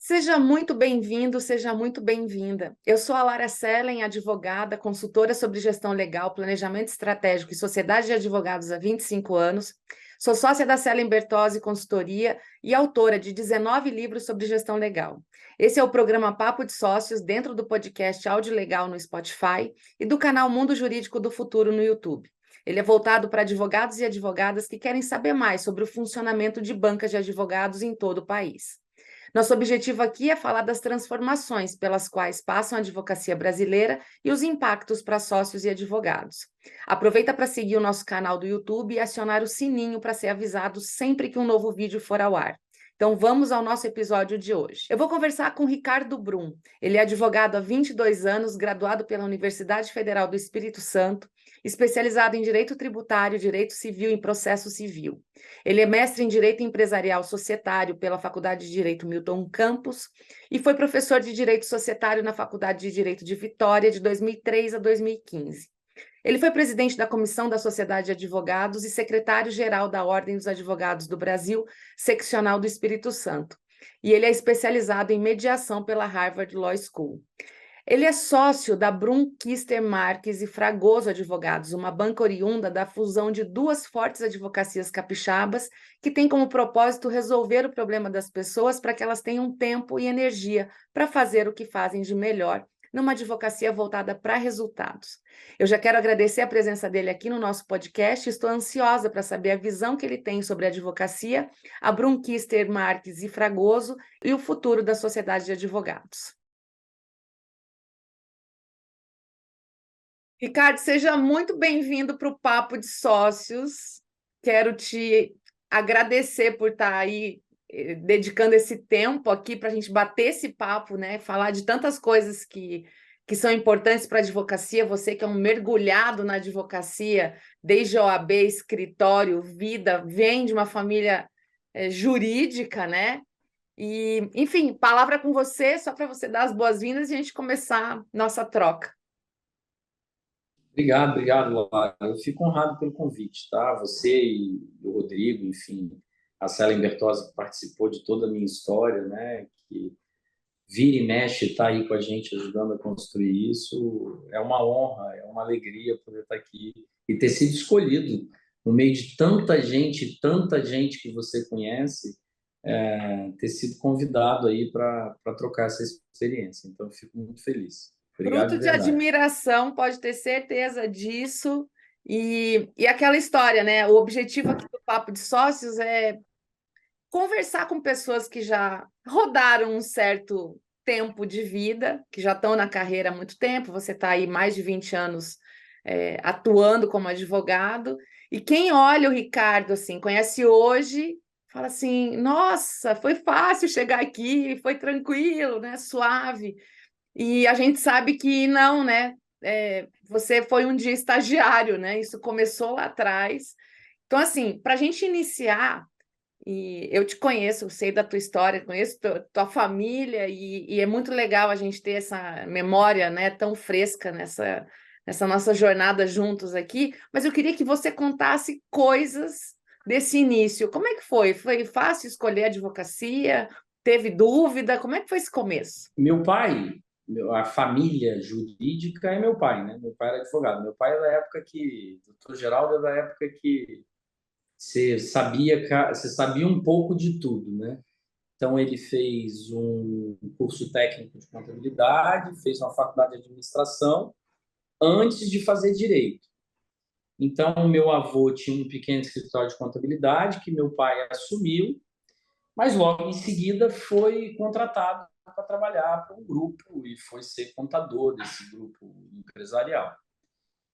Seja muito bem-vindo, seja muito bem-vinda. Eu sou a Lara Sellen, advogada, consultora sobre gestão legal, planejamento estratégico e sociedade de advogados há 25 anos. Sou sócia da Sellen Bertozzi Consultoria e autora de 19 livros sobre gestão legal. Esse é o programa Papo de Sócios dentro do podcast Áudio Legal no Spotify e do canal Mundo Jurídico do Futuro no YouTube. Ele é voltado para advogados e advogadas que querem saber mais sobre o funcionamento de bancas de advogados em todo o país. Nosso objetivo aqui é falar das transformações pelas quais passam a advocacia brasileira e os impactos para sócios e advogados. Aproveita para seguir o nosso canal do YouTube e acionar o sininho para ser avisado sempre que um novo vídeo for ao ar. Então vamos ao nosso episódio de hoje. Eu vou conversar com Ricardo Brum. Ele é advogado há 22 anos, graduado pela Universidade Federal do Espírito Santo, especializado em Direito Tributário, Direito Civil e Processo Civil. Ele é mestre em Direito Empresarial Societário pela Faculdade de Direito Milton Campos e foi professor de Direito Societário na Faculdade de Direito de Vitória de 2003 a 2015. Ele foi presidente da Comissão da Sociedade de Advogados e secretário-geral da Ordem dos Advogados do Brasil, seccional do Espírito Santo. E ele é especializado em mediação pela Harvard Law School. Ele é sócio da Brum Kister Marques e Fragoso Advogados, uma banca oriunda da fusão de duas fortes advocacias capixabas que tem como propósito resolver o problema das pessoas para que elas tenham tempo e energia para fazer o que fazem de melhor numa advocacia voltada para resultados. Eu já quero agradecer a presença dele aqui no nosso podcast, estou ansiosa para saber a visão que ele tem sobre a advocacia, a Brum Kister Marques e Fragoso e o futuro da sociedade de advogados. Ricardo, seja muito bem-vindo para o Papo de Sócios. Quero te agradecer por estar aí dedicando esse tempo aqui para a gente bater esse papo, né? Falar de tantas coisas que são importantes para a advocacia. Você que é um mergulhado na advocacia, desde OAB, escritório, vida, vem de uma família jurídica, né? E, enfim, palavra com você, só para você dar as boas-vindas e a gente começar nossa troca. Obrigado, Lara. Eu fico honrado pelo convite, tá? Você e o Rodrigo, enfim, a Selen Bertozzi que participou de toda a minha história, né? Que vira e mexe, está aí com a gente ajudando a construir isso. É uma honra, é uma alegria poder estar aqui e ter sido escolhido no meio de tanta gente que você conhece, ter sido convidado aí para trocar essa experiência. Então, eu fico muito feliz. Obrigado Fruto de de verdade. admiração, pode ter certeza disso. E aquela história, né? O objetivo aqui do Papo de Sócios é conversar com pessoas que já rodaram um certo tempo de vida, que já estão na carreira há muito tempo. Você está aí mais de 20 anos atuando como advogado. E quem olha o Ricardo, assim, conhece hoje, fala assim: nossa, foi fácil chegar aqui, foi tranquilo, né? Suave. E a gente sabe que não, né? Você foi um dia estagiário, né? Isso começou lá atrás. Então, assim, para a gente iniciar, e eu te conheço, sei da tua história, conheço tua família, e é muito legal a gente ter essa memória, né, tão fresca nessa nossa jornada juntos aqui, mas eu queria que você contasse coisas desse início. Como é que foi? Foi fácil escolher a advocacia? Teve dúvida? Como é que foi esse começo? Meu pai, a família jurídica é meu pai, né? Meu pai era advogado. Meu pai é da época que, doutor Geraldo, é da época que você sabia um pouco de tudo, né? Então ele fez um curso técnico de contabilidade, fez uma faculdade de administração antes de fazer direito. Então meu avô tinha um pequeno escritório de contabilidade que meu pai assumiu, mas logo em seguida foi contratado para trabalhar para um grupo e foi ser contador desse grupo empresarial.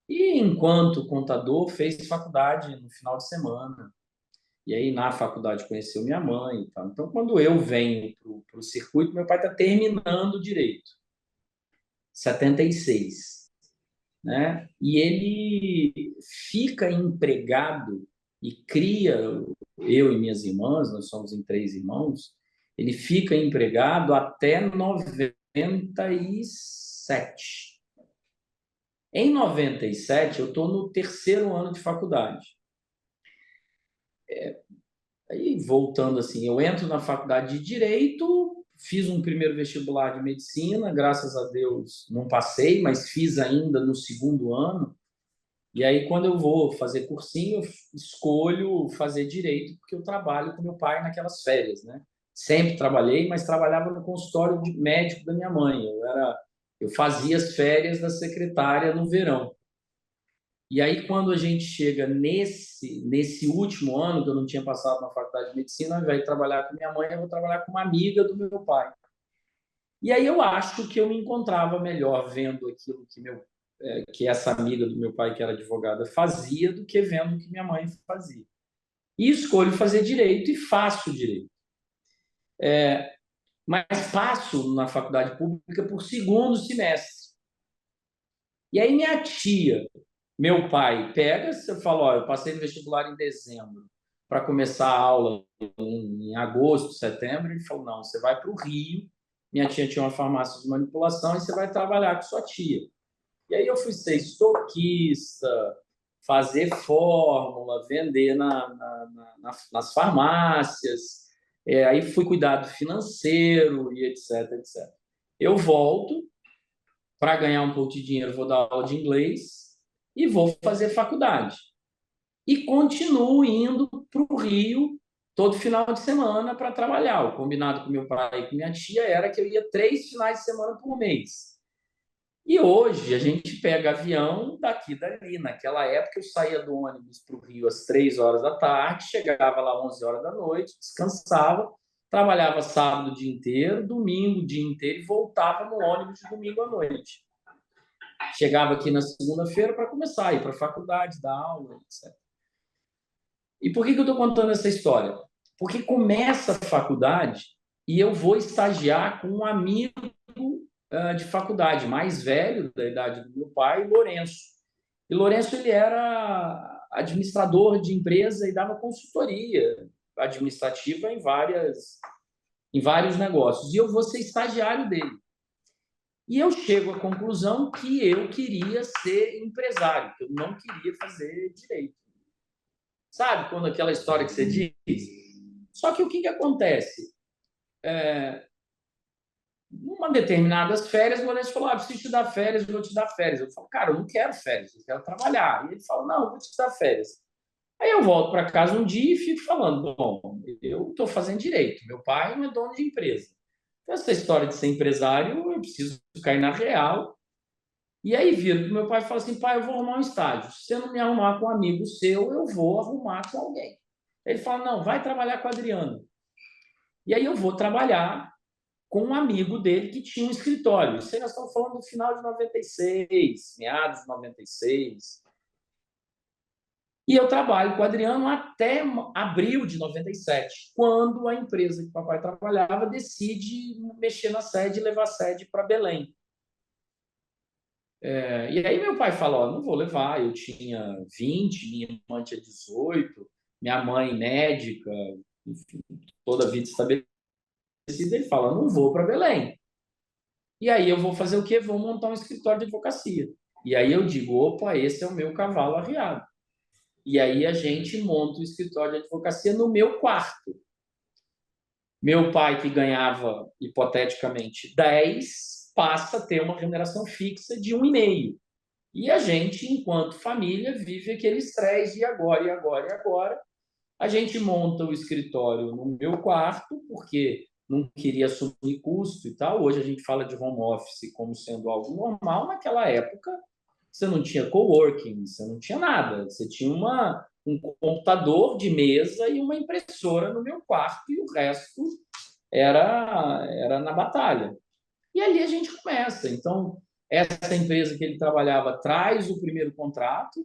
E enquanto contador, fez faculdade no final de semana. E aí na faculdade conheceu minha mãe e tal. Então, quando eu venho para o circuito, meu pai está terminando o direito, 76, né? E ele fica empregado e cria, eu e minhas irmãs, nós somos em três irmãos, ele fica empregado até 97. Em 97, eu estou no terceiro ano de faculdade. Aí, voltando assim, eu entro na faculdade de Direito, fiz um primeiro vestibular de medicina, graças a Deus não passei, mas fiz ainda no segundo ano. E aí, quando eu vou fazer cursinho, eu escolho fazer direito, porque eu trabalho com meu pai naquelas férias, né? Sempre trabalhei, mas trabalhava no consultório de médico da minha mãe. Eu fazia as férias da secretária no verão. E aí, quando a gente chega nesse último ano, que eu não tinha passado na faculdade de medicina, ao invés de trabalhar com minha mãe, eu vou trabalhar com uma amiga do meu pai. E aí eu acho que eu me encontrava melhor vendo aquilo que essa amiga do meu pai, que era advogada, fazia, do que vendo o que minha mãe fazia. E escolho fazer direito e faço direito. Mas passo na faculdade pública por segundo semestre. E aí minha tia, meu pai, pega, eu falo, ó, eu passei no vestibular em dezembro para começar a aula em agosto, setembro. Ele falou, não, você vai para o Rio. Minha tia tinha uma farmácia de manipulação e você vai trabalhar com sua tia. E aí eu fui ser estoquista, fazer fórmula, vender nas farmácias. Aí fui cuidar do financeiro e etc, etc. Eu volto para ganhar um pouco de dinheiro, vou dar aula de inglês e vou fazer faculdade. E continuo indo para o Rio todo final de semana para trabalhar. O combinado com meu pai e com minha tia era que eu ia 3 finais de semana por mês. E hoje a gente pega avião daqui e dali. Naquela época eu saía do ônibus para o Rio às 3 horas da tarde, chegava lá às 11 horas da noite, descansava, trabalhava sábado o dia inteiro, domingo o dia inteiro e voltava no ônibus de domingo à noite. Chegava aqui na segunda-feira para começar a ir para a faculdade, dar aula, etc. E por que eu estou contando essa história? Porque começa a faculdade e eu vou estagiar com um amigo de faculdade, mais velho, da idade do meu pai, Lourenço. E Lourenço, ele era administrador de empresa e dava consultoria administrativa em vários negócios. E eu vou ser estagiário dele. E eu chego à conclusão que eu queria ser empresário, que eu não queria fazer direito. Sabe quando aquela história que você diz? Só que o que acontece? Numa determinadas férias, o Lourenço falou, preciso te dar férias, eu vou te dar férias. Eu falo, cara, eu não quero férias, eu quero trabalhar. E ele fala, não, eu vou te dar férias. Aí eu volto para casa um dia e fico falando, bom, eu estou fazendo direito, meu pai não é dono de empresa. Então, essa história de ser empresário, eu preciso cair na real. E aí vira que meu pai fala assim, pai, eu vou arrumar um estágio. Se você não me arrumar com um amigo seu, eu vou arrumar com alguém. Ele fala, não, vai trabalhar com o Adriano. E aí eu vou trabalhar com um amigo dele que tinha um escritório. Isso aí nós estamos falando do final de 96, meados de 96. E eu trabalho com o Adriano até abril de 97, quando a empresa que o papai trabalhava decide mexer na sede e levar a sede para Belém. E aí meu pai falou, não vou levar, eu tinha 20, minha irmã tinha 18, minha mãe médica, enfim, toda a vida estabelecida. Ele fala, não vou para Belém. E aí eu vou fazer o quê? Vou montar um escritório de advocacia. E aí eu digo, opa, esse é o meu cavalo arriado. E aí a gente monta o escritório de advocacia no meu quarto. Meu pai, que ganhava, hipoteticamente, 10, passa a ter uma remuneração fixa de 1,5. E a gente, enquanto família, vive aquele estresse de agora, e agora, e agora. A gente monta o escritório no meu quarto, porque não queria assumir custo e tal. Hoje a gente fala de home office como sendo algo normal. Naquela época, você não tinha coworking, você não tinha nada. Você tinha um computador de mesa e uma impressora no meu quarto e o resto era na batalha. E ali a gente começa. Então, essa empresa que ele trabalhava traz o primeiro contrato,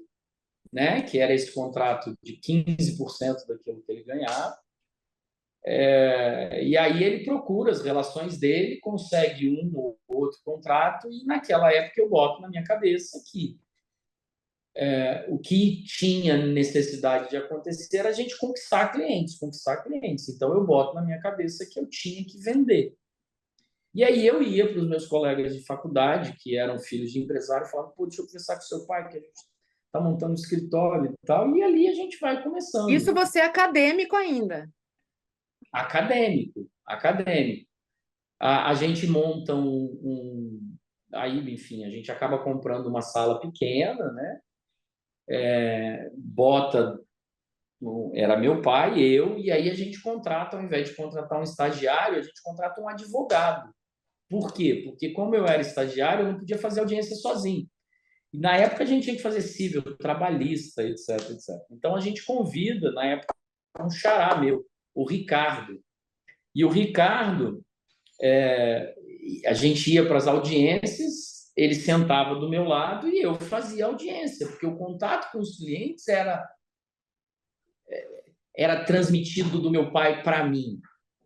né, que era esse contrato de 15% daquilo que ele ganhava. E aí ele procura as relações dele, consegue um ou outro contrato, e naquela época eu boto na minha cabeça que o que tinha necessidade de acontecer era a gente conquistar clientes. Então eu boto na minha cabeça que eu tinha que vender. E aí eu ia para os meus colegas de faculdade, que eram filhos de empresário, e falava, pô, deixa eu conversar com seu pai, que a gente está montando um escritório e tal. E ali a gente vai começando. Isso, você é acadêmico ainda. Acadêmico. A gente monta aí, enfim, a gente acaba comprando uma sala pequena, né? Bota, era meu pai, eu, e aí a gente contrata, ao invés de contratar um estagiário, a gente contrata um advogado. Por quê? Porque como eu era estagiário, eu não podia fazer audiência sozinho. E na época a gente tinha que fazer civil, trabalhista, etc, etc. Então a gente convida, na época, um xará meu, o Ricardo. E o Ricardo, a gente ia para as audiências, ele sentava do meu lado e eu fazia audiência, porque o contato com os clientes era transmitido do meu pai para mim.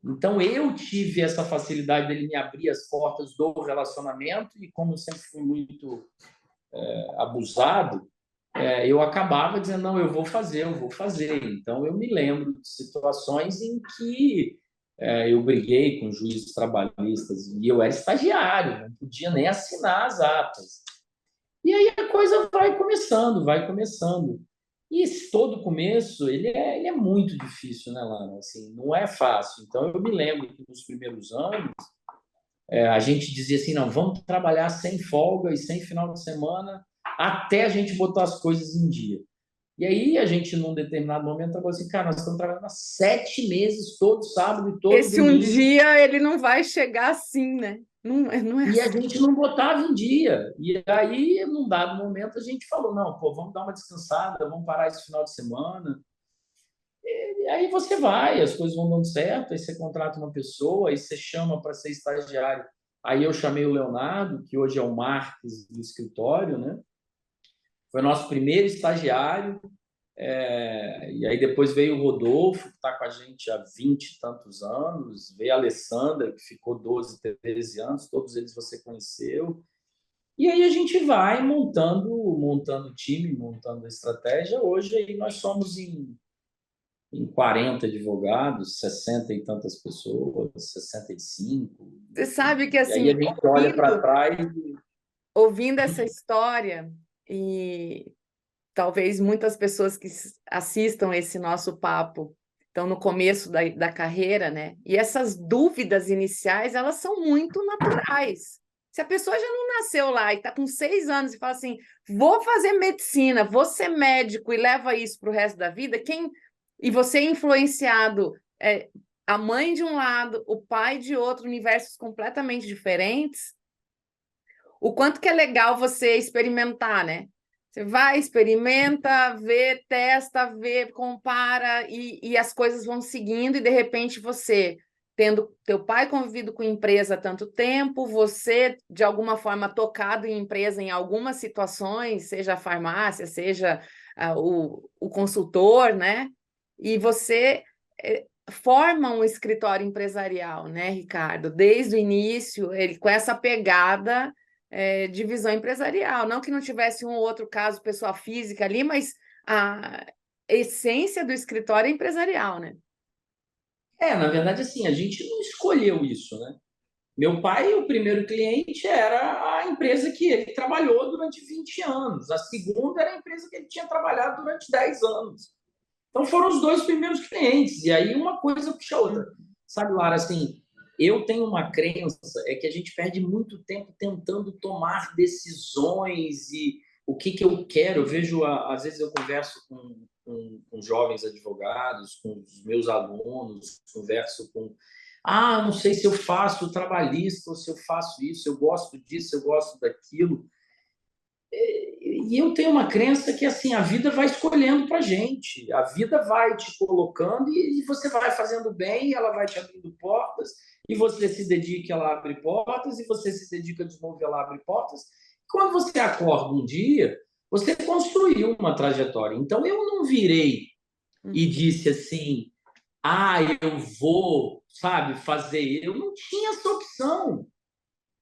Então eu tive essa facilidade dele me abrir as portas do relacionamento e como sempre fui muito abusado, eu acabava dizendo, não, eu vou fazer, eu vou fazer. Então, eu me lembro de situações em que eu briguei com juízes trabalhistas e eu era estagiário, não podia nem assinar as atas. E aí a coisa vai começando, vai começando. E esse todo começo, ele é muito difícil, né, Lana? Assim, não é fácil. Então, eu me lembro que nos primeiros anos, a gente dizia assim, não, vamos trabalhar sem folga e sem final de semana até a gente botar as coisas em dia. E aí a gente, num determinado momento, falou assim, cara, nós estamos trabalhando há 7 meses, todo sábado e todo Esse um domingo, dia ele não vai chegar assim, né? Não, não é e a assim. gente não botava em dia. E aí, num dado momento, a gente falou, não, pô, vamos dar uma descansada, vamos parar esse final de semana. E aí você vai, as coisas vão dando certo, aí você contrata uma pessoa, aí você chama para ser estagiário. Aí eu chamei o Leonardo, que hoje é o Marques do escritório, né? Foi nosso primeiro estagiário. E aí depois veio o Rodolfo, que está com a gente há 20 e tantos anos, veio a Alessandra, que ficou 12, 13 anos, todos eles você conheceu. E aí a gente vai montando o time, montando a estratégia. Hoje aí nós somos em 40 advogados, 60 e tantas pessoas, 65. Você sabe que, E aí assim, a gente olha para trás. ouvindo essa história, e talvez muitas pessoas que assistam esse nosso papo estão no começo da carreira, né? E essas dúvidas iniciais, elas são muito naturais. Se a pessoa já não nasceu lá e está com 6 anos e fala assim, vou fazer medicina, vou ser médico e leva isso para o resto da vida, e você é influenciado, a mãe de um lado, o pai de outro, universos completamente diferentes, o quanto que é legal você experimentar, né? Você vai, experimenta, vê, testa, vê, compara e as coisas vão seguindo e de repente você, tendo teu pai convivido com empresa há tanto tempo, você de alguma forma tocado em empresa em algumas situações, seja a farmácia, seja o consultor, né? E você forma um escritório empresarial, né, Ricardo? Desde o início, ele com essa pegada de visão empresarial. Não que não tivesse um ou outro caso, pessoa física ali, mas a essência do escritório é empresarial, né? Na verdade, assim, a gente não escolheu isso, né? Meu pai, o primeiro cliente era a empresa que ele trabalhou durante 20 anos. A segunda era a empresa que ele tinha trabalhado durante 10 anos. Então foram os dois primeiros clientes. E aí uma coisa puxa a outra. Sabe, Lara, assim, eu tenho uma crença é que a gente perde muito tempo tentando tomar decisões e o que que eu quero. Eu vejo, às vezes eu converso com jovens advogados, com os meus alunos, converso com não sei se eu faço trabalhista ou se eu faço isso, eu gosto disso, eu gosto daquilo. E eu tenho uma crença que assim a vida vai escolhendo para gente, a vida vai te colocando e você vai fazendo bem, ela vai te abrindo portas e você se dedica, ela abre portas e você se dedica de novo, ela abre portas. Quando você acorda um dia, você construiu uma trajetória. Então eu não virei e disse assim, eu vou, sabe, fazer. Eu não tinha essa opção.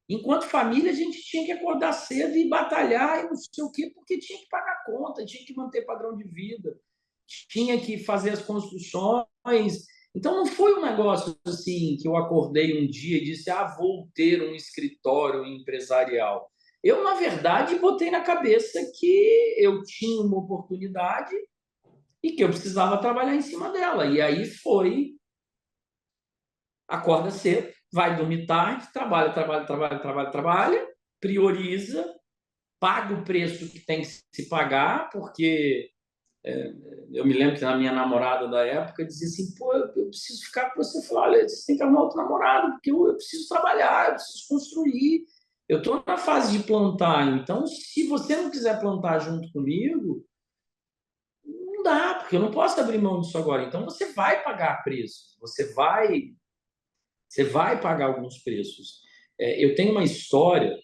Enquanto família, a gente tinha que acordar cedo e batalhar e não sei o quê, porque tinha que pagar conta, tinha que manter padrão de vida, tinha que fazer as construções. Então, não foi um negócio assim que eu acordei um dia e disse: vou ter um escritório empresarial. Eu, na verdade, botei na cabeça que eu tinha uma oportunidade e que eu precisava trabalhar em cima dela. E aí foi acorda cedo, vai dormir tarde, trabalha, prioriza, paga o preço que tem que se pagar, porque eu me lembro que a minha namorada da época dizia assim, pô, eu preciso ficar com você. Eu falei, olha, você tem que arrumar outro namorado, porque eu preciso trabalhar, eu preciso construir. Eu estou na fase de plantar, então se você não quiser plantar junto comigo, não dá, porque eu não posso abrir mão disso agora. Então você vai pagar preço, você vai pagar alguns preços. Eu tenho uma história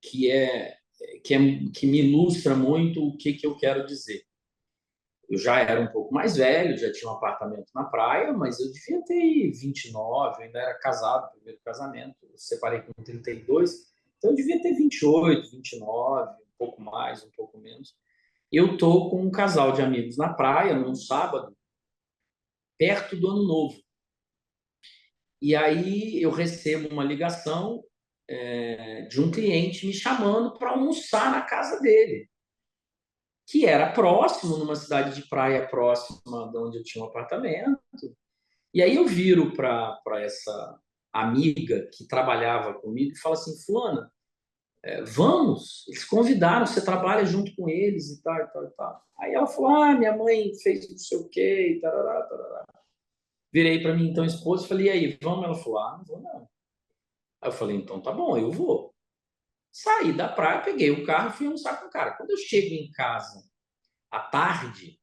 que é, que me ilustra muito o que eu quero dizer. Eu já era um pouco mais velho, já tinha um apartamento na praia, mas eu devia ter 29, eu ainda era casado, primeiro casamento, eu separei com 32, então eu devia ter 28, 29, um pouco mais, um pouco menos. Eu tô com um casal de amigos na praia, num sábado, perto do Ano Novo. E aí eu recebo uma ligação de um cliente me chamando para almoçar na casa dele, que era próximo, numa cidade de praia próxima de onde eu tinha um apartamento. E aí eu viro para essa amiga que trabalhava comigo e falo assim, fulana, vamos, eles convidaram, você trabalha junto com eles e tal, e tal, e tal. Aí ela falou, minha mãe fez não sei o quê, e tarará, tarará. Virei para mim, então, esposa, e falei, e aí, vamos? Ela falou, não vou não. Aí eu falei, então tá bom, eu vou. Saí da praia, peguei o carro e fui almoçar com o cara. Quando eu chego em casa à tarde,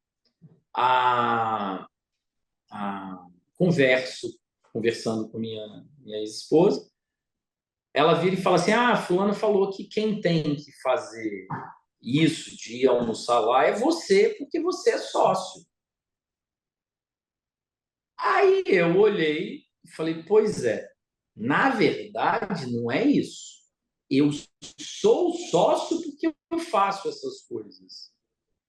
a, a conversando com minha ex-esposa, ela vira e fala assim: fulano falou que quem tem que fazer isso de ir almoçar lá é você, porque você é sócio. Aí eu olhei e falei: pois é, na verdade não é isso. Eu sou sócio porque eu faço essas coisas.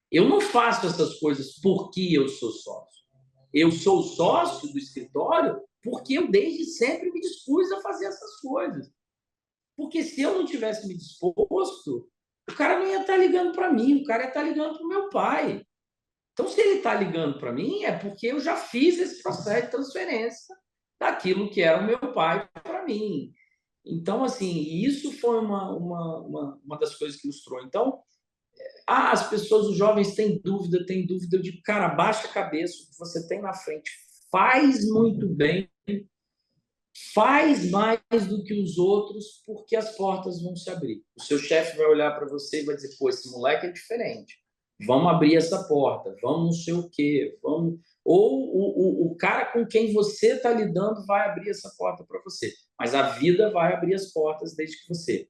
Eu não faço essas coisas porque eu sou sócio. Eu sou sócio do escritório porque eu desde sempre me dispus a fazer essas coisas. Porque se eu não tivesse me disposto, o cara não ia estar ligando para mim, o cara ia estar ligando para o meu pai. Então, se ele está ligando para mim, é porque eu já fiz esse processo de transferência daquilo que era o meu pai para mim. Então, assim, isso foi uma das coisas que ilustrou. Então, as pessoas, os jovens têm dúvida, eu digo, cara, baixa a cabeça, o que você tem na frente faz muito bem, faz mais do que os outros, porque as portas vão se abrir. O seu chefe vai olhar para você e vai dizer, pô, esse moleque é diferente. Vamos abrir essa porta, vamos não sei o quê, vamos... Ou o cara com quem você está lidando vai abrir essa porta para você. Mas a vida vai abrir as portas desde que você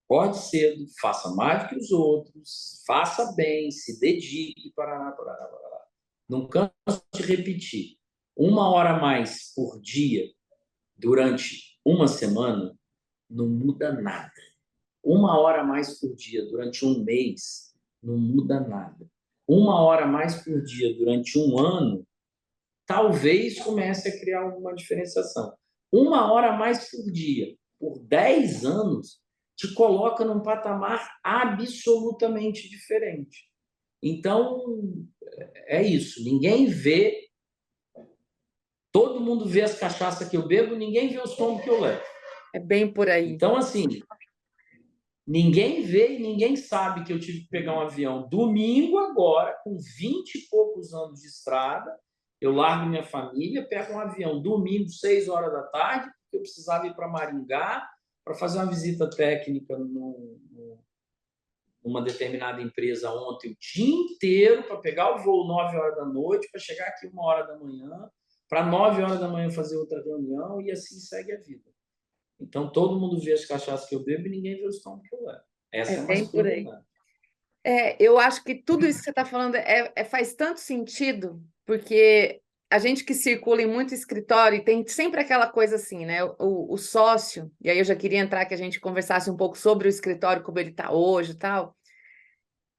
acorde cedo, faça mais do que os outros, faça bem, se dedique, parará, parará, parará. Não canso de repetir. 1 hora a mais por dia durante uma semana não muda nada. 1 hora a mais por dia durante um mês não muda nada. 1 hora a mais por dia durante um ano talvez comece a criar alguma diferenciação. 1 hora a mais por dia por 10 anos te coloca num patamar absolutamente diferente. Então, é isso. Ninguém vê, todo mundo vê as cachaças que eu bebo, ninguém vê os tombos que eu levo. É bem por aí. Então, assim, ninguém vê e ninguém sabe que eu tive que pegar um avião domingo agora, com 20 e poucos anos de estrada. Eu largo minha família, pego um avião domingo, 6 horas da tarde, porque eu precisava ir para Maringá para fazer uma visita técnica numa determinada empresa ontem o dia inteiro, para pegar o voo 9 horas da noite, para chegar aqui 1 hora da manhã, para 9 horas da manhã fazer outra reunião, e assim segue a vida. Então, todo mundo vê as cachaças que eu bebo e ninguém vê os tombos que eu levo. Essa é mais bem por aí. verdade. Eu acho que tudo isso que você está falando faz tanto sentido, porque a gente que circula em muito escritório tem sempre aquela coisa assim, né? O sócio, e aí eu já queria entrar que a gente conversasse um pouco sobre o escritório, como ele está hoje e tal.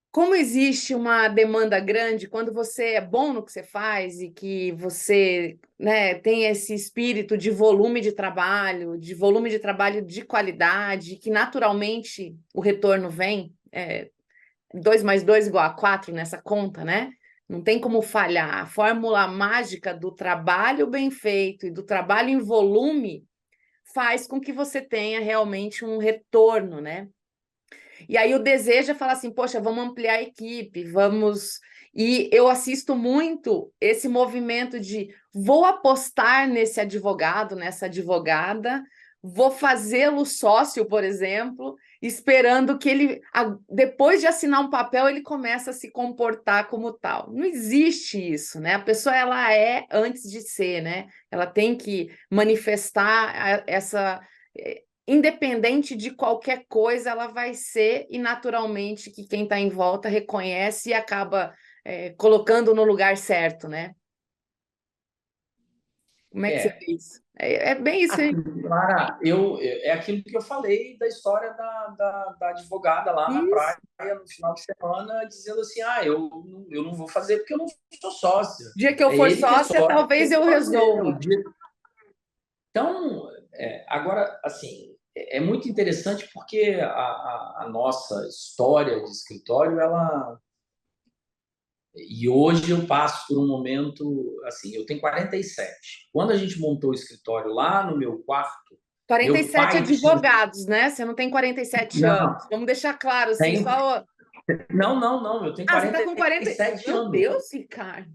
Como existe uma demanda grande quando você é bom no que você faz e que você, né, tem esse espírito de volume de trabalho de qualidade, que naturalmente o retorno vem, 2 mais 2 igual a 4 nessa conta, né? Não tem como falhar. A fórmula mágica do trabalho bem feito e do trabalho em volume faz com que você tenha realmente um retorno, né? E aí o desejo é falar assim, poxa, vamos ampliar a equipe, vamos. E eu assisto muito esse movimento de vou apostar nesse advogado, nessa advogada, vou fazê-lo sócio, por exemplo, esperando que ele, depois de assinar um papel, ele comece a se comportar como tal. Não existe isso, né? A pessoa ela é antes de ser, né? Ela tem que manifestar essa independente de qualquer coisa, ela vai ser, e naturalmente que quem está em volta reconhece e acaba colocando no lugar certo, né? Como é que você É, vê isso? É bem isso aí. Clara, é aquilo que eu falei da história da advogada lá na Isso. praia no final de semana, dizendo assim: eu não vou fazer porque eu não sou sócia. O dia que eu É for ele que é sócia, sócio, talvez tem que eu fazer. resolva. Então, agora, assim, é muito interessante porque a nossa história de escritório, ela. E hoje eu passo por um momento, assim, eu tenho 47. Quando a gente montou o escritório lá no meu quarto, Quarenta e meu sete pai tinha. advogados, né? Você não tem 47 anos. Não, Vamos deixar claro, assim, tem. só. Não, eu tenho Ah, você está quarenta com e 40. sete Meu anos. Deus, Ricardo.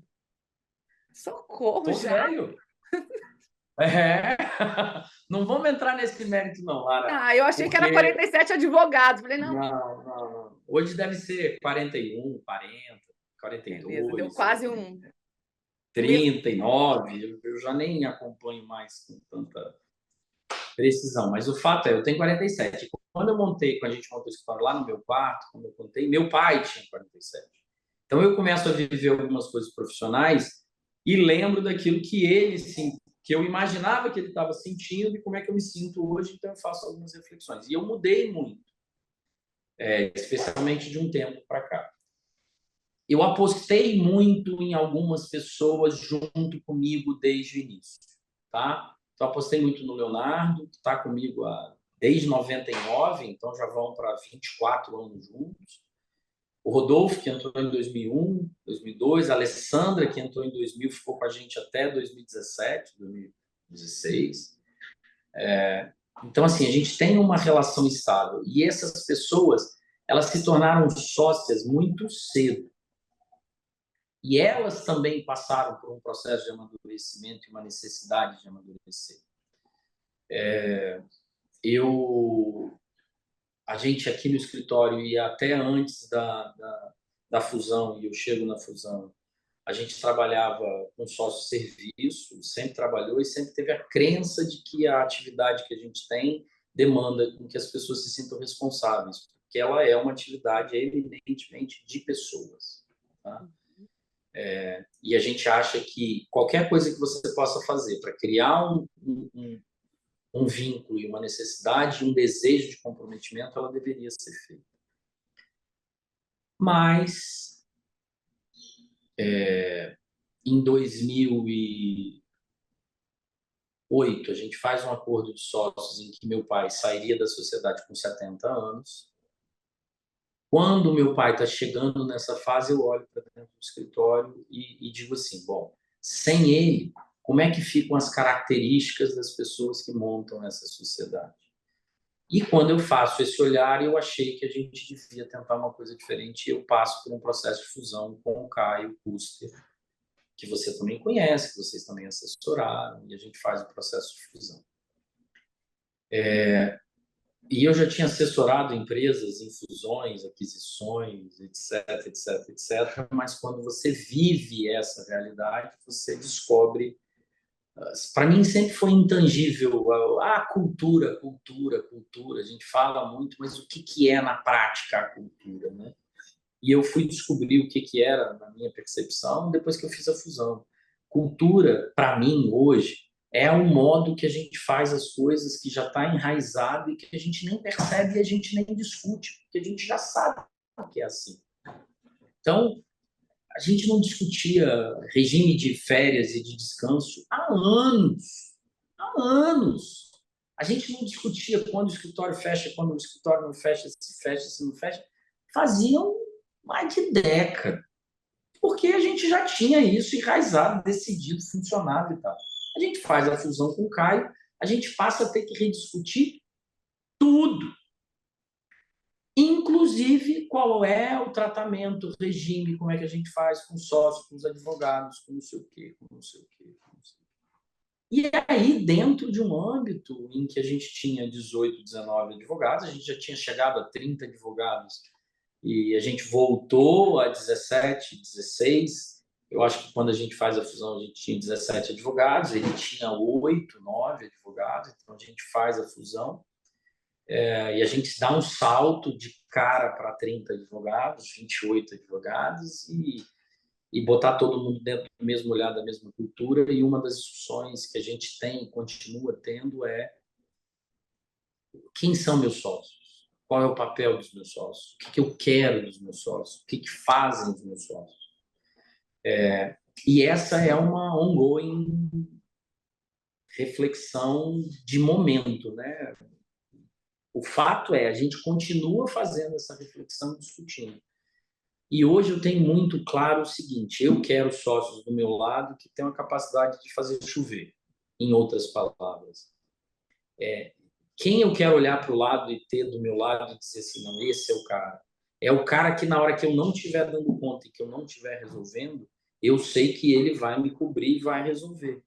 Socorro Tô já. velho. É. Não vamos entrar nesse mérito, não, Lara, Ah, eu achei que era porque 47 advogados. Falei, não, não. Hoje deve ser 41, 40, beleza, deu 42, quase um. 39. Eu já nem acompanho mais com tanta precisão. Mas o fato é, eu tenho 47. Quando a gente montou o escritório lá no meu quarto, quando eu contei, meu pai tinha 47. Então eu começo a viver algumas coisas profissionais e lembro daquilo que ele sim, que eu imaginava que ele estava sentindo e como é que eu me sinto hoje, então eu faço algumas reflexões. E eu mudei muito, especialmente de um tempo para cá. Eu apostei muito em algumas pessoas junto comigo desde o início, tá? Então apostei muito no Leonardo, que está comigo desde 99, então já vão para 24 anos juntos. O Rodolfo, que entrou em 2001, 2002, a Alessandra, que entrou em 2000, ficou com a gente até 2017, 2016. Então, assim, a gente tem uma relação estável. E essas pessoas, elas se tornaram sócias muito cedo. E elas também passaram por um processo de amadurecimento e uma necessidade de amadurecer. Eu, a gente aqui no escritório, e até antes da fusão, e eu chego na fusão, a gente trabalhava com sócio-serviço, sempre trabalhou e sempre teve a crença de que a atividade que a gente tem demanda com que as pessoas se sintam responsáveis, porque ela é uma atividade evidentemente de pessoas. Tá? E a gente acha que qualquer coisa que você possa fazer para criar um vínculo e uma necessidade, um desejo de comprometimento, ela deveria ser feita. Mas, em 2008, a gente faz um acordo de sócios em que meu pai sairia da sociedade com 70 anos. Quando meu pai está chegando nessa fase, eu olho para dentro do escritório e digo assim: bom, sem ele, como é que ficam as características das pessoas que montam essa sociedade? E quando eu faço esse olhar, eu achei que a gente devia tentar uma coisa diferente. E eu passo por um processo de fusão com o Caio Custer, que você também conhece, que vocês também assessoraram, e a gente faz o processo de fusão. E eu já tinha assessorado empresas em fusões, aquisições, etc. Mas quando você vive essa realidade, você descobre. Para mim sempre foi intangível cultura. A gente fala muito, mas o que é na prática a cultura, né? E eu fui descobrir o que era, na minha percepção, depois que eu fiz a fusão. Cultura, para mim, hoje, é o modo que a gente faz as coisas que já está enraizado e que a gente nem percebe e a gente nem discute, porque a gente já sabe que é assim. Então, a gente não discutia regime de férias e de descanso há anos. Há anos. A gente não discutia quando o escritório fecha, quando o escritório não fecha, se não fecha. Faziam mais de década. porque a gente já tinha isso enraizado, decidido, funcionado e tal. A gente faz a fusão com o Caio, a gente passa a ter que rediscutir tudo, inclusive qual é o tratamento, o regime, como é que a gente faz com os sócios, com os advogados, com não sei o quê, com não sei o quê. Com não sei o quê. E aí, dentro de um âmbito em que a gente tinha 18, 19 advogados, a gente já tinha chegado a 30 advogados e a gente voltou a 17, 16. Eu acho que quando a gente faz a fusão, a gente tinha 17 advogados, ele tinha 8, 9 advogados, então a gente faz a fusão e a gente dá um salto de cara para 30 advogados, 28 advogados e botar todo mundo dentro do mesmo olhar, da mesma cultura. E uma das discussões que a gente tem e continua tendo é quem são meus sócios? Qual é o papel dos meus sócios? O que eu quero dos meus sócios? O que fazem os meus sócios? E essa é uma ongoing reflexão de momento, né? O fato é, a gente continua fazendo essa reflexão, discutindo. E hoje eu tenho muito claro o seguinte: eu quero sócios do meu lado que tenham a capacidade de fazer chover, em outras palavras. Quem eu quero olhar para o lado e ter do meu lado e dizer assim, não, esse é o cara. É o cara que na hora que eu não estiver dando conta e que eu não estiver resolvendo, eu sei que ele vai me cobrir e vai resolver.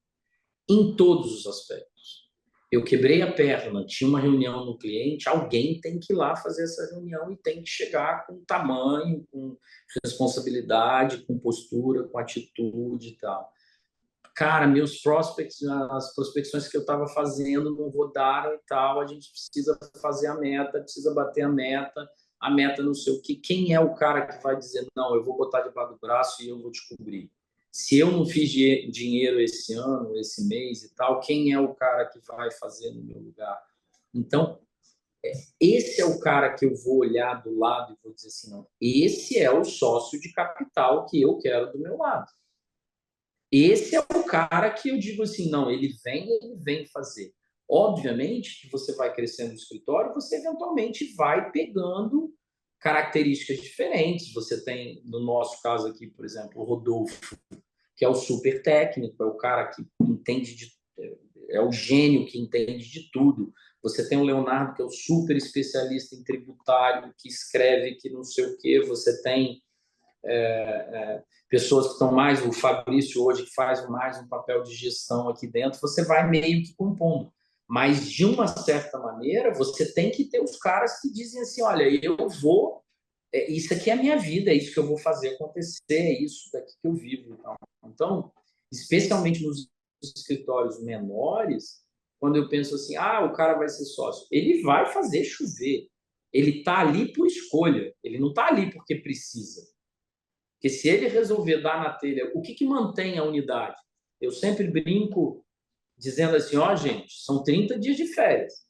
Em todos os aspectos. Eu quebrei a perna, tinha uma reunião no cliente, alguém tem que ir lá fazer essa reunião e tem que chegar com tamanho, com responsabilidade, com postura, com atitude e tal. Cara, meus prospects, as prospecções que eu estava fazendo não rodaram e tal, a gente precisa fazer a meta, precisa bater a meta não sei o que. Quem é o cara que vai dizer, não, eu vou botar debaixo do braço e eu vou te cobrir? Se eu não fiz dinheiro esse ano, esse mês e tal, quem é o cara que vai fazer no meu lugar? Então, esse é o cara que eu vou olhar do lado e vou dizer assim, não, esse é o sócio de capital que eu quero do meu lado. Esse é o cara que eu digo assim, não, ele vem fazer. Obviamente que você vai crescendo no escritório, você eventualmente vai pegando características diferentes. Você tem, no nosso caso aqui, por exemplo, o Rodolfo, que é o super técnico, é o cara que entende de, é o gênio que entende de tudo. Você tem o Leonardo, que é o super especialista em tributário, que escreve que não sei o quê. Você tem pessoas que estão mais, o Fabrício hoje que faz mais um papel de gestão aqui dentro, você vai meio que compondo. Mas, de uma certa maneira, você tem que ter os caras que dizem assim, olha, eu vou, isso aqui é a minha vida, é isso que eu vou fazer acontecer, é isso daqui que eu vivo. Então, especialmente nos escritórios menores, quando eu penso assim, o cara vai ser sócio, ele vai fazer chover. Ele está ali por escolha, ele não está ali porque precisa. Porque se ele resolver dar na telha, o que mantém a unidade? Eu sempre brinco dizendo assim, gente, são 30 dias de férias.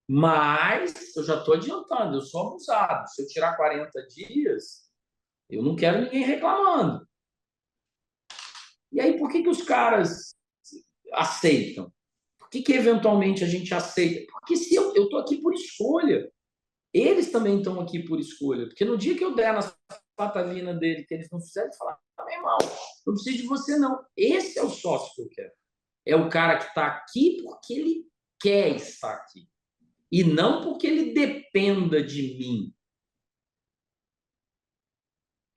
Mas eu já estou adiantando, eu sou abusado. Se eu tirar 40 dias, eu não quero ninguém reclamando. E aí, por que os caras aceitam? Por que eventualmente a gente aceita? Porque se eu estou aqui por escolha, eles também estão aqui por escolha. Porque no dia que eu der na patavina dele, que eles não fizeram, falar, meu irmão, não preciso de você, não. Esse é o sócio que eu quero. É o cara que está aqui porque ele quer estar aqui. E não porque ele dependa de mim.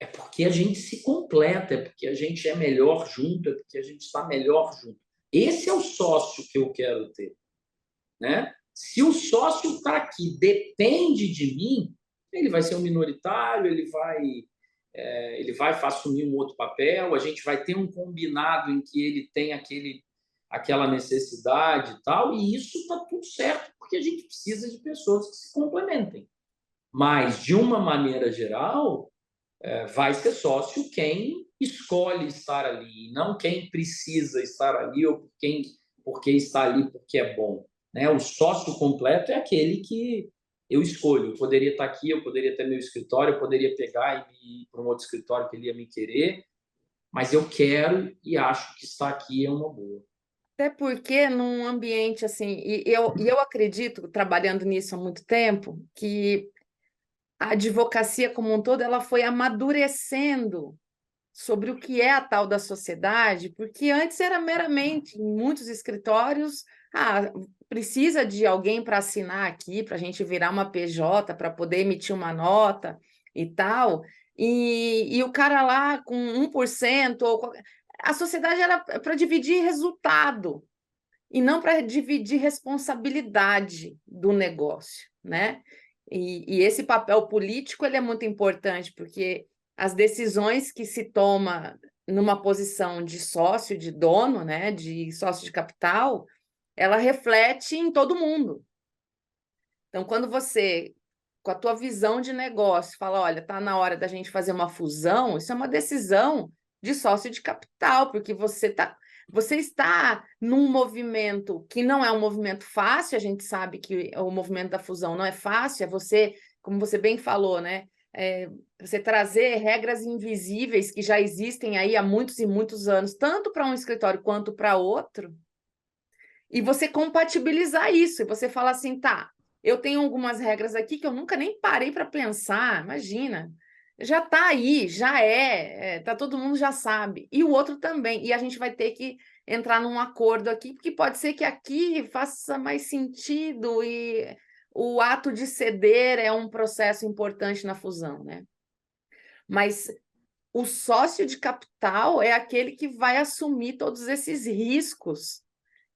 É porque a gente se completa, é porque a gente é melhor junto, é porque a gente está melhor junto. Esse é o sócio que eu quero ter. Né? Se o sócio está aqui, depende de mim, ele vai ser um minoritário, ele vai assumir um outro papel, a gente vai ter um combinado em que ele tem aquela necessidade e tal, e isso está tudo certo, porque a gente precisa de pessoas que se complementem. Mas, de uma maneira geral, vai ser sócio quem escolhe estar ali, não quem precisa estar ali ou porque está ali porque é bom. Né? O sócio completo é aquele que eu escolho. Eu poderia estar aqui, eu poderia ter meu escritório, eu poderia pegar e ir para um outro escritório que ele ia me querer, mas eu quero e acho que estar aqui é uma boa. Até porque num ambiente assim, e eu acredito, trabalhando nisso há muito tempo, que a advocacia como um todo ela foi amadurecendo sobre o que é a tal da sociedade, porque antes era meramente, em muitos escritórios, precisa de alguém para assinar aqui, para a gente virar uma PJ, para poder emitir uma nota e tal, e o cara lá com 1%, a sociedade era para dividir resultado, e não para dividir responsabilidade do negócio, né? E esse papel político ele é muito importante, porque as decisões que se toma numa posição de sócio, de dono, né, de sócio de capital, ela reflete em todo mundo. Então, quando você, com a tua visão de negócio, fala, olha, está na hora da gente fazer uma fusão, isso é uma decisão de sócio de capital, porque você está num movimento que não é um movimento fácil, a gente sabe que o movimento da fusão não é fácil, é você, como você bem falou, né? Você trazer regras invisíveis que já existem aí há muitos e muitos anos, tanto para um escritório quanto para outro, e você compatibilizar isso, e você fala assim, tá, eu tenho algumas regras aqui que eu nunca nem parei para pensar, imagina, já está aí, tá, todo mundo já sabe, e o outro também, e a gente vai ter que entrar num acordo aqui, porque pode ser que aqui faça mais sentido, e o ato de ceder é um processo importante na fusão, né? Mas o sócio de capital é aquele que vai assumir todos esses riscos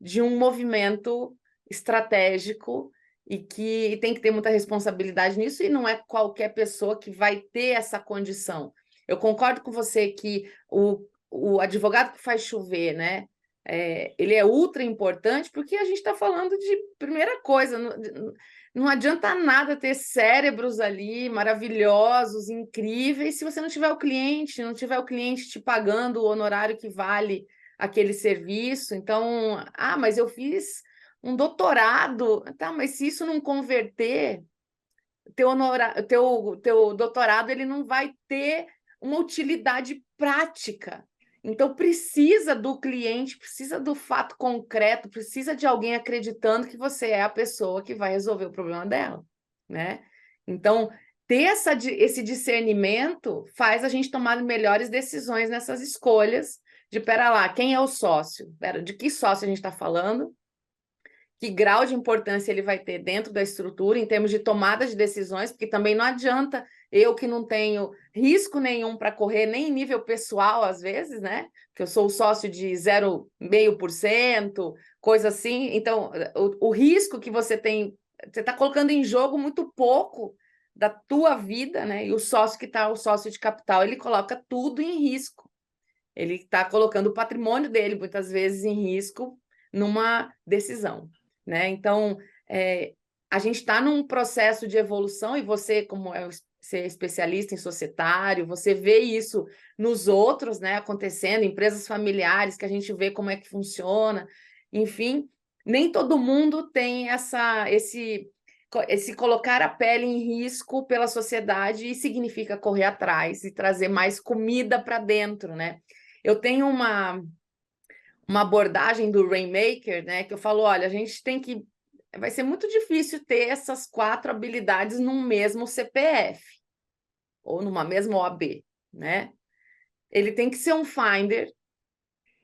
de um movimento estratégico e que tem que ter muita responsabilidade nisso, e não é qualquer pessoa que vai ter essa condição. Eu concordo com você que o advogado que faz chover, né? Ele é ultra importante porque a gente está falando de primeira coisa, não adianta nada ter cérebros ali maravilhosos, incríveis, se você não tiver o cliente, não tiver o cliente te pagando o honorário que vale aquele serviço. Então, mas eu fiz um doutorado, tá, mas se isso não converter, teu doutorado ele não vai ter uma utilidade prática. Então, precisa do cliente, precisa do fato concreto, precisa de alguém acreditando que você é a pessoa que vai resolver o problema dela, né? Então, ter esse discernimento faz a gente tomar melhores decisões nessas escolhas de, pera lá, quem é o sócio? De que sócio a gente está falando? Que grau de importância ele vai ter dentro da estrutura, em termos de tomada de decisões, porque também não adianta eu que não tenho risco nenhum para correr, nem em nível pessoal, às vezes, né? Que eu sou sócio de 0,5%, coisa assim. Então, o risco que você tem, você está colocando em jogo muito pouco da tua vida, né? E o sócio que está, o sócio de capital, ele coloca tudo em risco. Ele está colocando o patrimônio dele, muitas vezes, em risco numa decisão, né? Então, a gente está num processo de evolução, e você, como você é especialista em societário, você vê isso nos outros, né, acontecendo, empresas familiares, que a gente vê como é que funciona, enfim, nem todo mundo tem esse colocar a pele em risco pela sociedade, e significa correr atrás e trazer mais comida para dentro, né? Eu tenho uma abordagem do Rainmaker, né, que eu falo, olha, a gente tem que... Vai ser muito difícil ter essas 4 habilidades num mesmo CPF ou numa mesma OAB, né? Ele tem que ser um finder,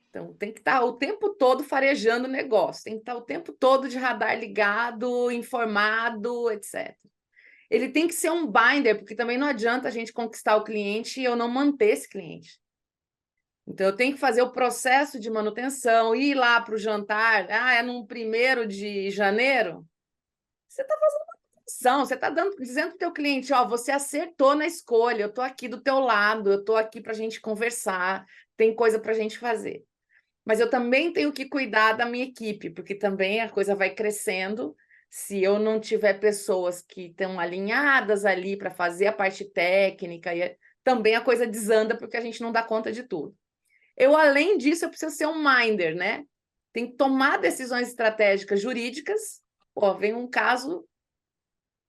então tem que estar o tempo todo farejando o negócio, tem que estar o tempo todo de radar ligado, informado, etc. Ele tem que ser um binder, porque também não adianta a gente conquistar o cliente e eu não manter esse cliente. Então, eu tenho que fazer o processo de manutenção, ir lá para o jantar, é no 1º de janeiro? Você está fazendo manutenção, você está dizendo para o teu cliente, você acertou na escolha, eu estou aqui do teu lado, eu estou aqui para a gente conversar, tem coisa para a gente fazer. Mas eu também tenho que cuidar da minha equipe, porque também a coisa vai crescendo. Se eu não tiver pessoas que estão alinhadas ali para fazer a parte técnica, também a coisa desanda, porque a gente não dá conta de tudo. Além disso, eu preciso ser um minder, né? Tem que tomar decisões estratégicas jurídicas. Vem um caso,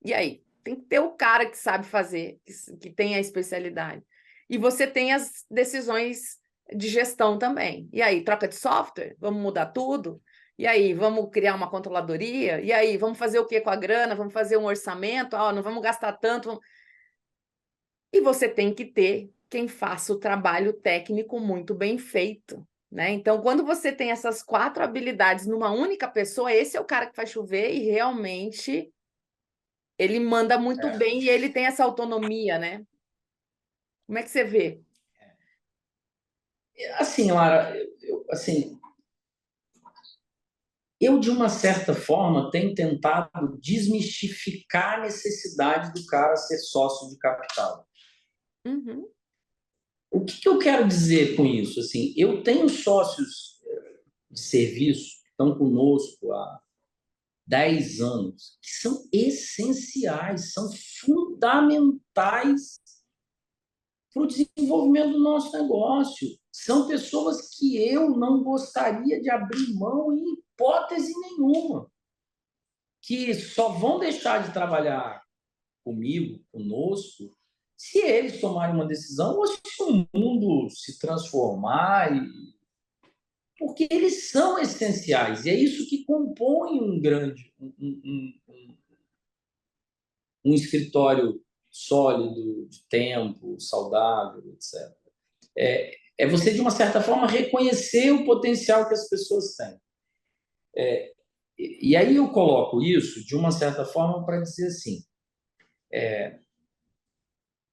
e aí? Tem que ter o cara que sabe fazer, que tem a especialidade. E você tem as decisões de gestão também. E aí, troca de software? Vamos mudar tudo? E aí, vamos criar uma controladoria? E aí, vamos fazer o que com a grana? Vamos fazer um orçamento? Não vamos gastar tanto. E você tem que ter quem faça o trabalho técnico muito bem feito, né? Então, quando você tem essas 4 habilidades numa única pessoa, esse é o cara que faz chover e realmente ele manda muito É. bem e ele tem essa autonomia, né? Como é que você vê? Assim, Lara, assim, eu, de uma certa forma, tenho tentado desmistificar a necessidade do cara ser sócio de capital. Uhum, O que eu quero dizer com isso? Assim, eu tenho sócios de serviço que estão conosco há 10 anos, que são essenciais, são fundamentais para o desenvolvimento do nosso negócio. São pessoas que eu não gostaria de abrir mão em hipótese nenhuma, que só vão deixar de trabalhar comigo, conosco, se eles tomarem uma decisão ou se o mundo se transformar, porque eles são essenciais. E é isso que compõe um grande, um escritório sólido, de tempo, saudável, etc. É você, de uma certa forma, reconhecer o potencial que as pessoas têm. E aí eu coloco isso, de uma certa forma, para dizer assim,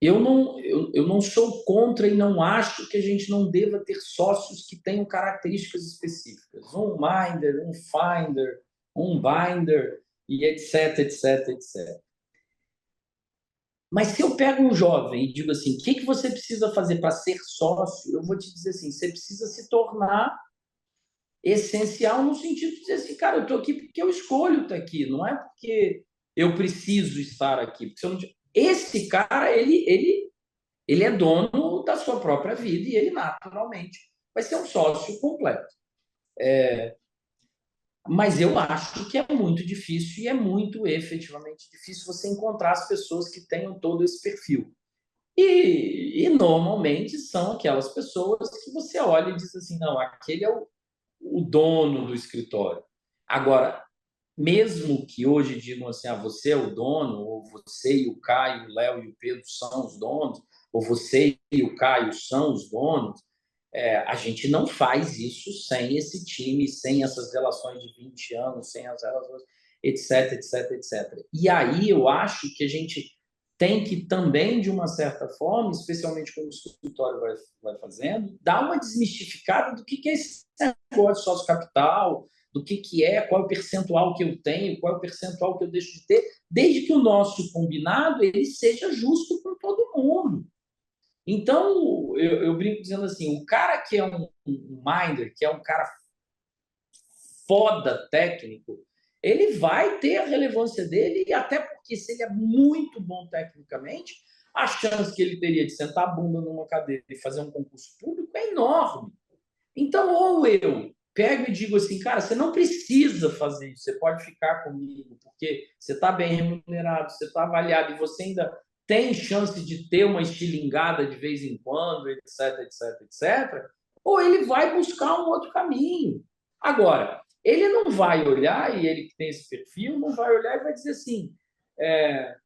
eu não sou contra e não acho que a gente não deva ter sócios que tenham características específicas. Um minder, um finder, um binder, e etc, etc, etc. Mas se eu pego um jovem e digo assim, o que você precisa fazer para ser sócio? Eu vou te dizer assim, você precisa se tornar essencial no sentido de dizer assim, cara, eu estou aqui porque eu escolho estar aqui, não é porque eu preciso estar aqui. Porque se eu não... Esse cara, ele é dono da sua própria vida e ele naturalmente vai ser um sócio completo. Mas eu acho que é muito difícil e é muito efetivamente difícil você encontrar as pessoas que tenham todo esse perfil. E normalmente são aquelas pessoas que você olha e diz assim, não, aquele é o dono do escritório. Agora, mesmo que hoje digam assim, ah, você é o dono, ou você e o Caio, o Léo e o Pedro são os donos, ou você e o Caio são os donos, a gente não faz isso sem esse time, sem essas relações de 20 anos, sem as relações, etc, etc, etc. E aí eu acho que a gente tem que também, de uma certa forma, especialmente como o escritório vai fazendo, dar uma desmistificada do que é esse negócio de sócio-capital, do que é, qual é o percentual que eu tenho, qual é o percentual que eu deixo de ter, desde que o nosso combinado ele seja justo com todo mundo. Então, eu brinco dizendo assim, o cara que é um minder, que é um cara foda técnico, ele vai ter a relevância dele, e até porque se ele é muito bom tecnicamente, a chance que ele teria de sentar a bunda numa cadeira e fazer um concurso público é enorme. Então, ou eu pego e digo assim, cara, você não precisa fazer isso, você pode ficar comigo, porque você está bem remunerado, você está avaliado e você ainda tem chance de ter uma estilingada de vez em quando, etc, etc, etc. Ou ele vai buscar um outro caminho. Agora, ele não vai olhar, e ele que tem esse perfil, não vai olhar e vai dizer assim, é,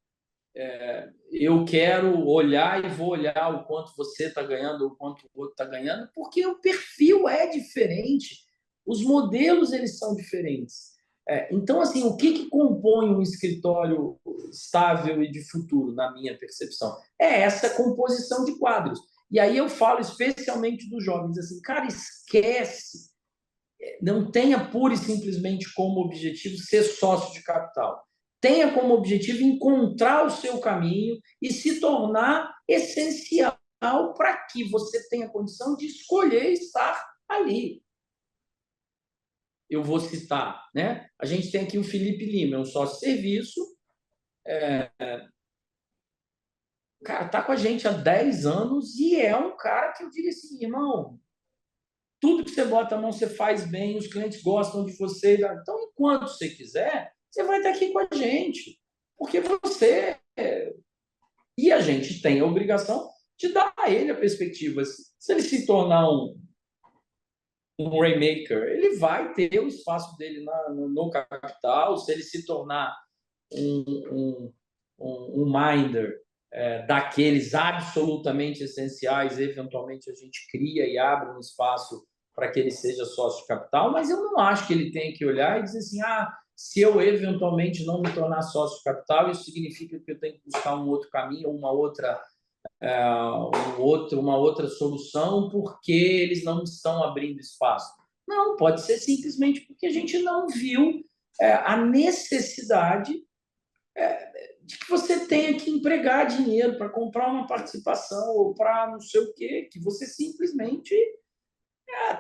eu quero olhar e vou olhar o quanto você está ganhando, o quanto o outro está ganhando, porque o perfil é diferente, os modelos eles são diferentes. Então, assim, o que compõe um escritório estável e de futuro, na minha percepção? É essa composição de quadros. E aí eu falo especialmente dos jovens, assim, cara, esquece, não tenha pura e simplesmente como objetivo ser sócio de capital. Tenha como objetivo encontrar o seu caminho e se tornar essencial para que você tenha condição de escolher estar ali. Eu vou citar, né? A gente tem aqui o Felipe Lima, é um sócio de serviço, o cara está com a gente há 10 anos e é um cara que eu diria assim, irmão, tudo que você bota a mão você faz bem, os clientes gostam de você. Então, enquanto você quiser, você vai estar aqui com a gente. Porque você. E a gente tem a obrigação de dar a ele a perspectiva. Se ele se tornar um Rainmaker, ele vai ter o espaço dele no capital. Se ele se tornar um Minder, daqueles absolutamente essenciais, eventualmente a gente cria e abre um espaço para que ele seja sócio de capital, mas eu não acho que ele tenha que olhar e dizer assim, se eu eventualmente não me tornar sócio de capital, isso significa que eu tenho que buscar um outro caminho, uma outra solução, porque eles não estão abrindo espaço. Não, pode ser simplesmente porque a gente não viu a necessidade de que você tenha que empregar dinheiro para comprar uma participação ou para não sei o quê, que você simplesmente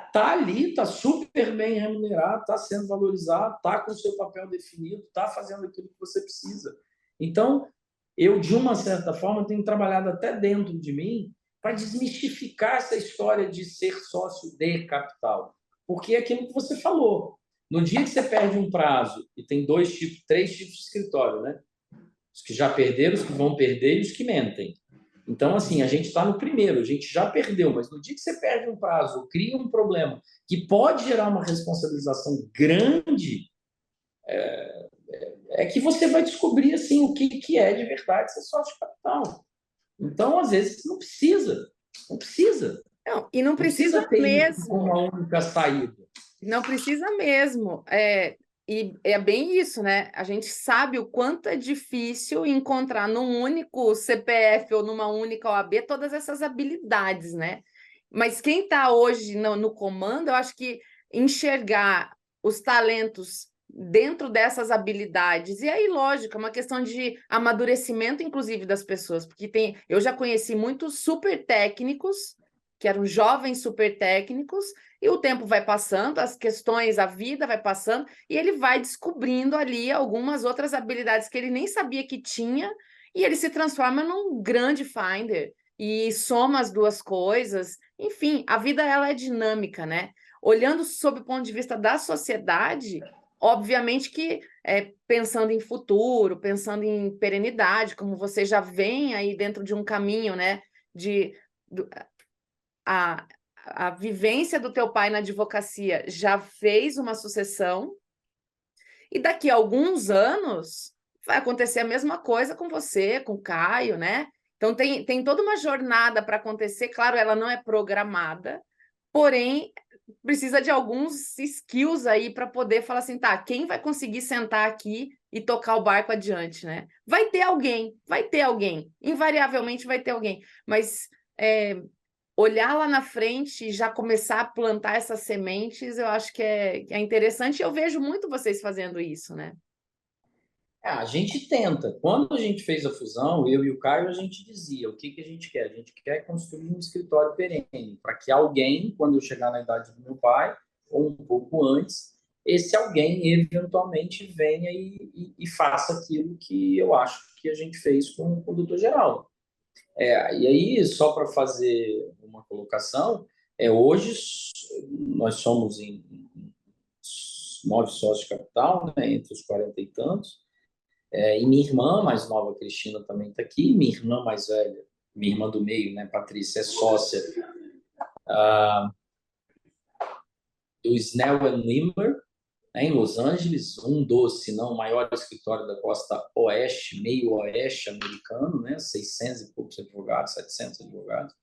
está ali, está super bem remunerado, está sendo valorizado, está com o seu papel definido, está fazendo aquilo que você precisa. Então, eu, de uma certa forma, tenho trabalhado até dentro de mim para desmistificar essa história de ser sócio de capital. Porque é aquilo que você falou. No dia que você perde um prazo, e tem três tipos de escritório, né? Os que já perderam, os que vão perder e os que mentem. Então, assim, a gente está no primeiro, a gente já perdeu, mas no dia que você perde um prazo, cria um problema que pode gerar uma responsabilização grande, é que você vai descobrir assim o que é de verdade ser sócio de capital. Então, às vezes, não precisa, Não, e não não precisa precisa ter isso como mesmo. uma única saída. Não precisa mesmo. E é bem isso, né? A gente sabe o quanto é difícil encontrar num único CPF ou numa única OAB todas essas habilidades, né? Mas quem está hoje no comando, eu acho que enxergar os talentos dentro dessas habilidades, e aí, lógico, é uma questão de amadurecimento, inclusive, das pessoas, porque eu já conheci muitos super técnicos, que eram jovens super técnicos, e o tempo vai passando, as questões, a vida vai passando, e ele vai descobrindo ali algumas outras habilidades que ele nem sabia que tinha, e ele se transforma num grande finder e soma as duas coisas. Enfim, a vida ela é dinâmica, né? Olhando sob o ponto de vista da sociedade, obviamente que pensando em futuro, pensando em perenidade, como você já vem aí dentro de um caminho, né? De a, a vivência do teu pai na advocacia já fez uma sucessão, e daqui a alguns anos vai acontecer a mesma coisa com você, com o Caio, né? Então tem toda uma jornada para acontecer, claro, ela não é programada, porém precisa de alguns skills aí para poder falar assim, tá, quem vai conseguir sentar aqui e tocar o barco adiante, né? Vai ter alguém, invariavelmente vai ter alguém, mas olhar lá na frente e já começar a plantar essas sementes, eu acho que é interessante. Eu vejo muito vocês fazendo isso, né? A gente tenta. Quando a gente fez a fusão, eu e o Caio, a gente dizia o que a gente quer. A gente quer construir um escritório perene, para que alguém, quando eu chegar na idade do meu pai, ou um pouco antes, esse alguém eventualmente venha e faça aquilo que eu acho que a gente fez com o doutor Geraldo. E aí, só para fazer uma colocação, hoje nós somos em 9 sócios de capital, né, entre os 40 e tantos, e minha irmã mais nova, Cristina, também está aqui. Minha irmã mais velha, minha irmã do meio, né, Patrícia, é sócia do Snell Limmer, né, em Los Angeles, um dos, se não o maior escritório da costa oeste, meio oeste americano, né, 600 e poucos advogados, 700 advogados,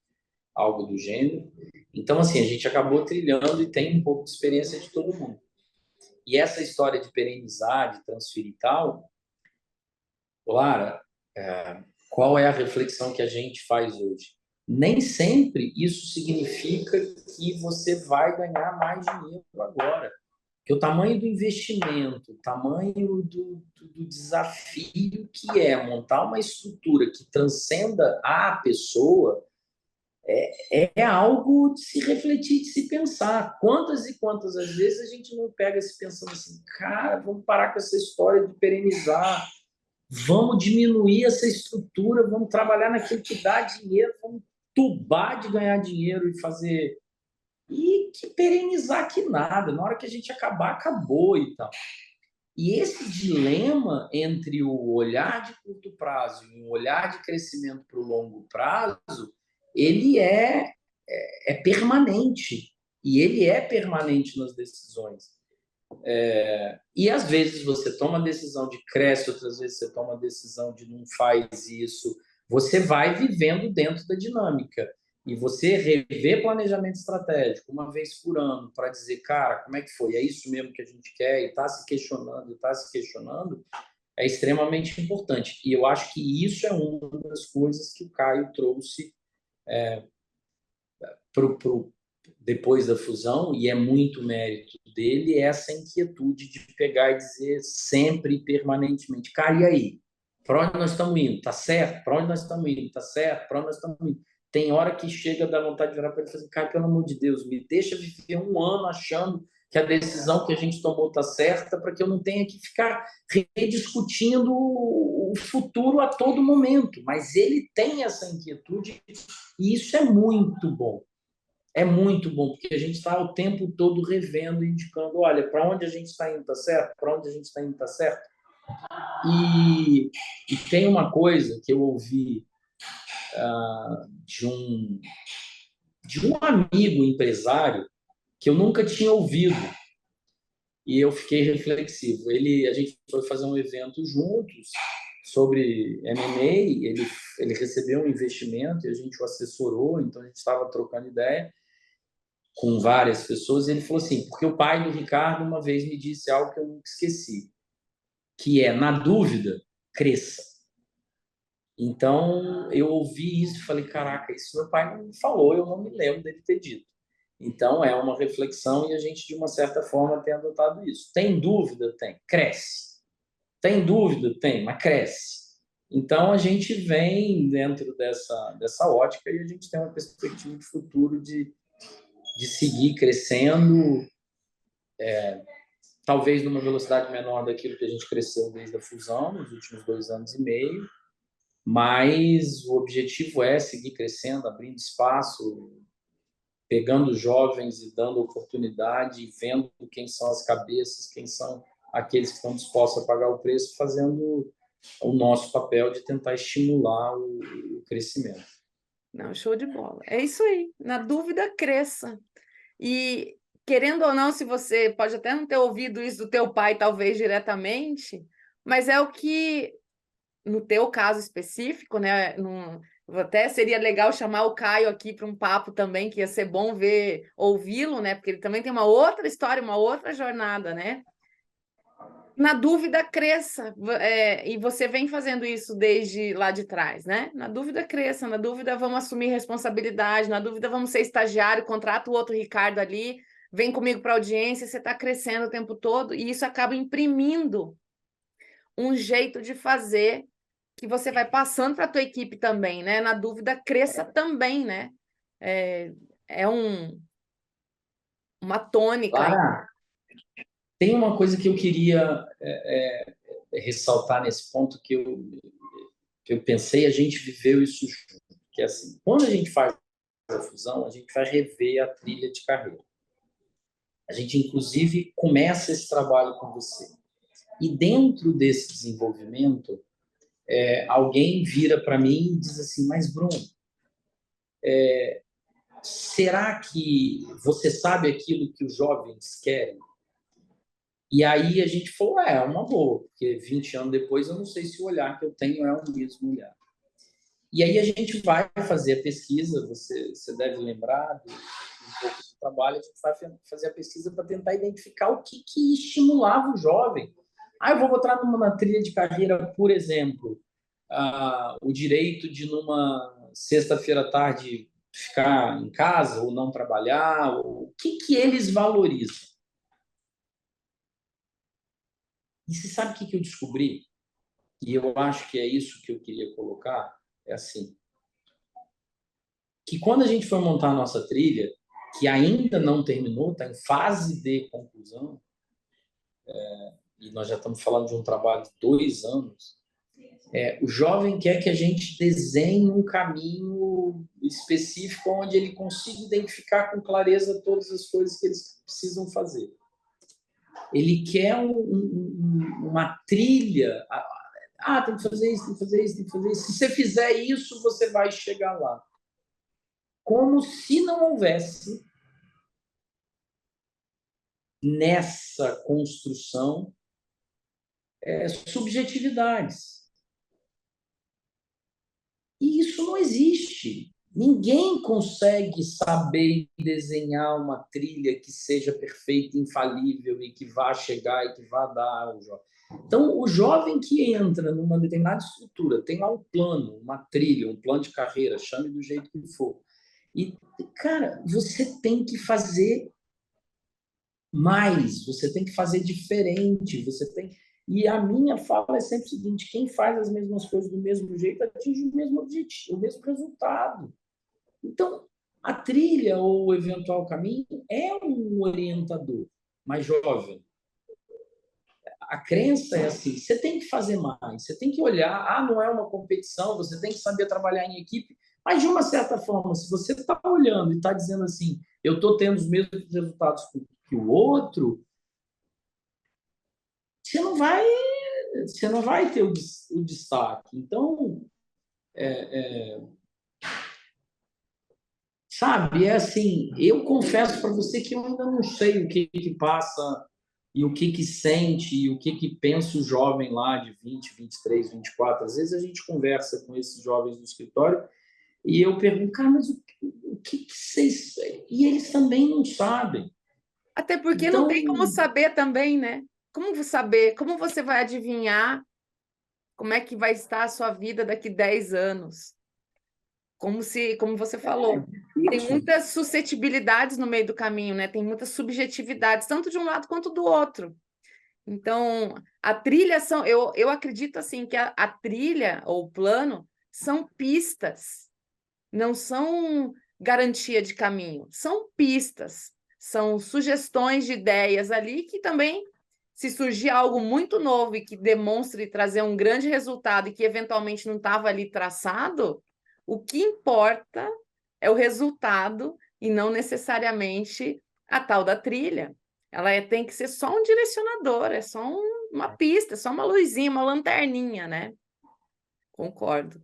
algo do gênero. Então, assim, a gente acabou trilhando e tem um pouco de experiência de todo mundo. E essa história de perenizar, de transferir e tal, Lara, qual é a reflexão que a gente faz hoje? Nem sempre isso significa que você vai ganhar mais dinheiro agora. Porque o tamanho do investimento, o tamanho do desafio que é montar uma estrutura que transcenda a pessoa é algo de se refletir, de se pensar. Quantas e quantas às vezes a gente não pega se pensando assim, cara, vamos parar com essa história de perenizar, vamos diminuir essa estrutura, vamos trabalhar naquilo que dá dinheiro, vamos tubar de ganhar dinheiro e fazer. E que perenizar que nada, na hora que a gente acabar, acabou e tal. E esse dilema entre o olhar de curto prazo e o olhar de crescimento para o longo prazo, ele é permanente. E ele é permanente nas decisões. E às vezes você toma a decisão de cresce, outras vezes você toma a decisão de não faz isso, você vai vivendo dentro da dinâmica. E você rever planejamento estratégico uma vez por ano para dizer, cara, como é que foi? É isso mesmo que a gente quer? E está se questionando, é extremamente importante. E eu acho que isso é uma das coisas que o Caio trouxe pro, depois da fusão, e é muito mérito dele, essa inquietude de pegar e dizer sempre e permanentemente, cara, e aí? Para onde nós estamos indo? Tá certo? Para onde nós estamos indo? Tá certo? Para onde nós estamos indo? Tem hora que chega da vontade de virar para ele e falar assim, cara, pelo amor de Deus, me deixa viver um ano achando que a decisão que a gente tomou está certa, para que eu não tenha que ficar rediscutindo o futuro a todo momento. Mas ele tem essa inquietude e isso é muito bom. É muito bom, porque a gente está o tempo todo revendo e indicando, olha, para onde a gente está indo, tá certo? Para onde a gente está indo, tá certo? E tem uma coisa que eu ouvi de um amigo empresário que eu nunca tinha ouvido e eu fiquei reflexivo. A gente foi fazer um evento juntos sobre M&A, ele recebeu um investimento e a gente o assessorou, então a gente estava trocando ideia com várias pessoas, e ele falou assim, porque o pai do Ricardo uma vez me disse algo que eu nunca esqueci, que é, na dúvida, cresça. Então, eu ouvi isso e falei, caraca, isso meu pai não me falou, eu não me lembro dele ter dito. Então, é uma reflexão e a gente, de uma certa forma, tem adotado isso. Tem dúvida? Tem. Cresce. Tem dúvida? Tem, mas cresce. Então, a gente vem dentro dessa ótica e a gente tem uma perspectiva de futuro de seguir crescendo, talvez numa velocidade menor daquilo que a gente cresceu desde a fusão, nos últimos 2 anos e meio, mas o objetivo é seguir crescendo, abrindo espaço, pegando jovens e dando oportunidade, vendo quem são as cabeças, quem são aqueles que estão dispostos a pagar o preço, fazendo o nosso papel de tentar estimular o crescimento. Não, show de bola. É isso aí. Na dúvida, cresça. E, querendo ou não, se você pode até não ter ouvido isso do teu pai, talvez diretamente, mas é o que, no teu caso específico, né? Até seria legal chamar o Caio aqui para um papo também, que ia ser bom ver, ouvi-lo, né? Porque ele também tem uma outra história, uma outra jornada, né? Na dúvida, cresça. E você vem fazendo isso desde lá de trás, né? Na dúvida, cresça. Na dúvida, vamos assumir responsabilidade. Na dúvida, vamos ser estagiário, contrata o outro Ricardo ali, vem comigo para audiência, você está crescendo o tempo todo, e isso acaba imprimindo um jeito de fazer que você vai passando para a tua equipe também, né? Na dúvida, cresça também, né? É, é uma tônica aí. Clara, tem uma coisa que eu queria ressaltar nesse ponto que eu pensei, a gente viveu isso junto, que é assim, quando a gente faz a fusão, a gente vai rever a trilha de carreira. A gente, inclusive, começa esse trabalho com você. E dentro desse desenvolvimento, alguém vira para mim e diz assim, mas Bruno, será que você sabe aquilo que os jovens querem? E aí a gente falou, é uma boa, porque 20 anos depois eu não sei se o olhar que eu tenho é o mesmo olhar. E aí a gente vai fazer a pesquisa, você deve lembrar um pouco do trabalho, a gente vai fazer a pesquisa para tentar identificar o que estimulava o jovem. Eu vou botar numa trilha de carreira, por exemplo, o direito de numa sexta-feira à tarde ficar em casa ou não trabalhar, o que eles valorizam. E você sabe o que eu descobri? E eu acho que é isso que eu queria colocar, é assim, que quando a gente foi montar a nossa trilha, que ainda não terminou, está em fase de conclusão, e nós já estamos falando de um trabalho de 2 anos, o jovem quer que a gente desenhe um caminho específico onde ele consiga identificar com clareza todas as coisas que eles precisam fazer. Ele quer uma trilha. Tem que fazer isso, tem que fazer isso, tem que fazer isso. Se você fizer isso, você vai chegar lá. Como se não houvesse nessa construção subjetividades. E isso não existe. Ninguém consegue saber desenhar uma trilha que seja perfeita, infalível e que vá chegar e que vá dar ao jovem. Então, o jovem que entra numa determinada estrutura, tem lá um plano, uma trilha, um plano de carreira, chame do jeito que for. E, cara, você tem que fazer mais, você tem que fazer diferente, você tem. E a minha fala é sempre o seguinte: quem faz as mesmas coisas do mesmo jeito atinge o mesmo objetivo, o mesmo resultado. Então, a trilha ou o eventual caminho é um orientador mais jovem. A crença é assim: você tem que fazer mais, você tem que olhar. Ah, não é uma competição, você tem que saber trabalhar em equipe. Mas, de uma certa forma, se você está olhando e está dizendo assim, eu estou tendo os mesmos resultados que o outro, você não vai, você não vai ter o destaque. Então, sabe, é assim, eu confesso para você que eu ainda não sei o que que passa e o que que sente e o que que pensa o jovem lá de 20, 23, 24. Às vezes a gente conversa com esses jovens do escritório e eu pergunto, cara, mas o que que vocês... E eles também não sabem. Até porque não tem como Então, saber também, né? Como saber? Como você vai adivinhar como é que vai estar a sua vida daqui 10 anos? Como você falou, tem isso. muitas suscetibilidades no meio do caminho, né? Tem muitas subjetividades, tanto de um lado quanto do outro. Então, a trilha são, eu acredito assim que a trilha ou o plano são pistas, não são garantia de caminho, são pistas, são sugestões de ideias ali que também, se surgir algo muito novo e que demonstre trazer um grande resultado e que eventualmente não estava ali traçado, o que importa é o resultado e não necessariamente a tal da trilha. Tem que ser só um direcionador, é só uma pista, é só uma luzinha, uma lanterninha, né? Concordo.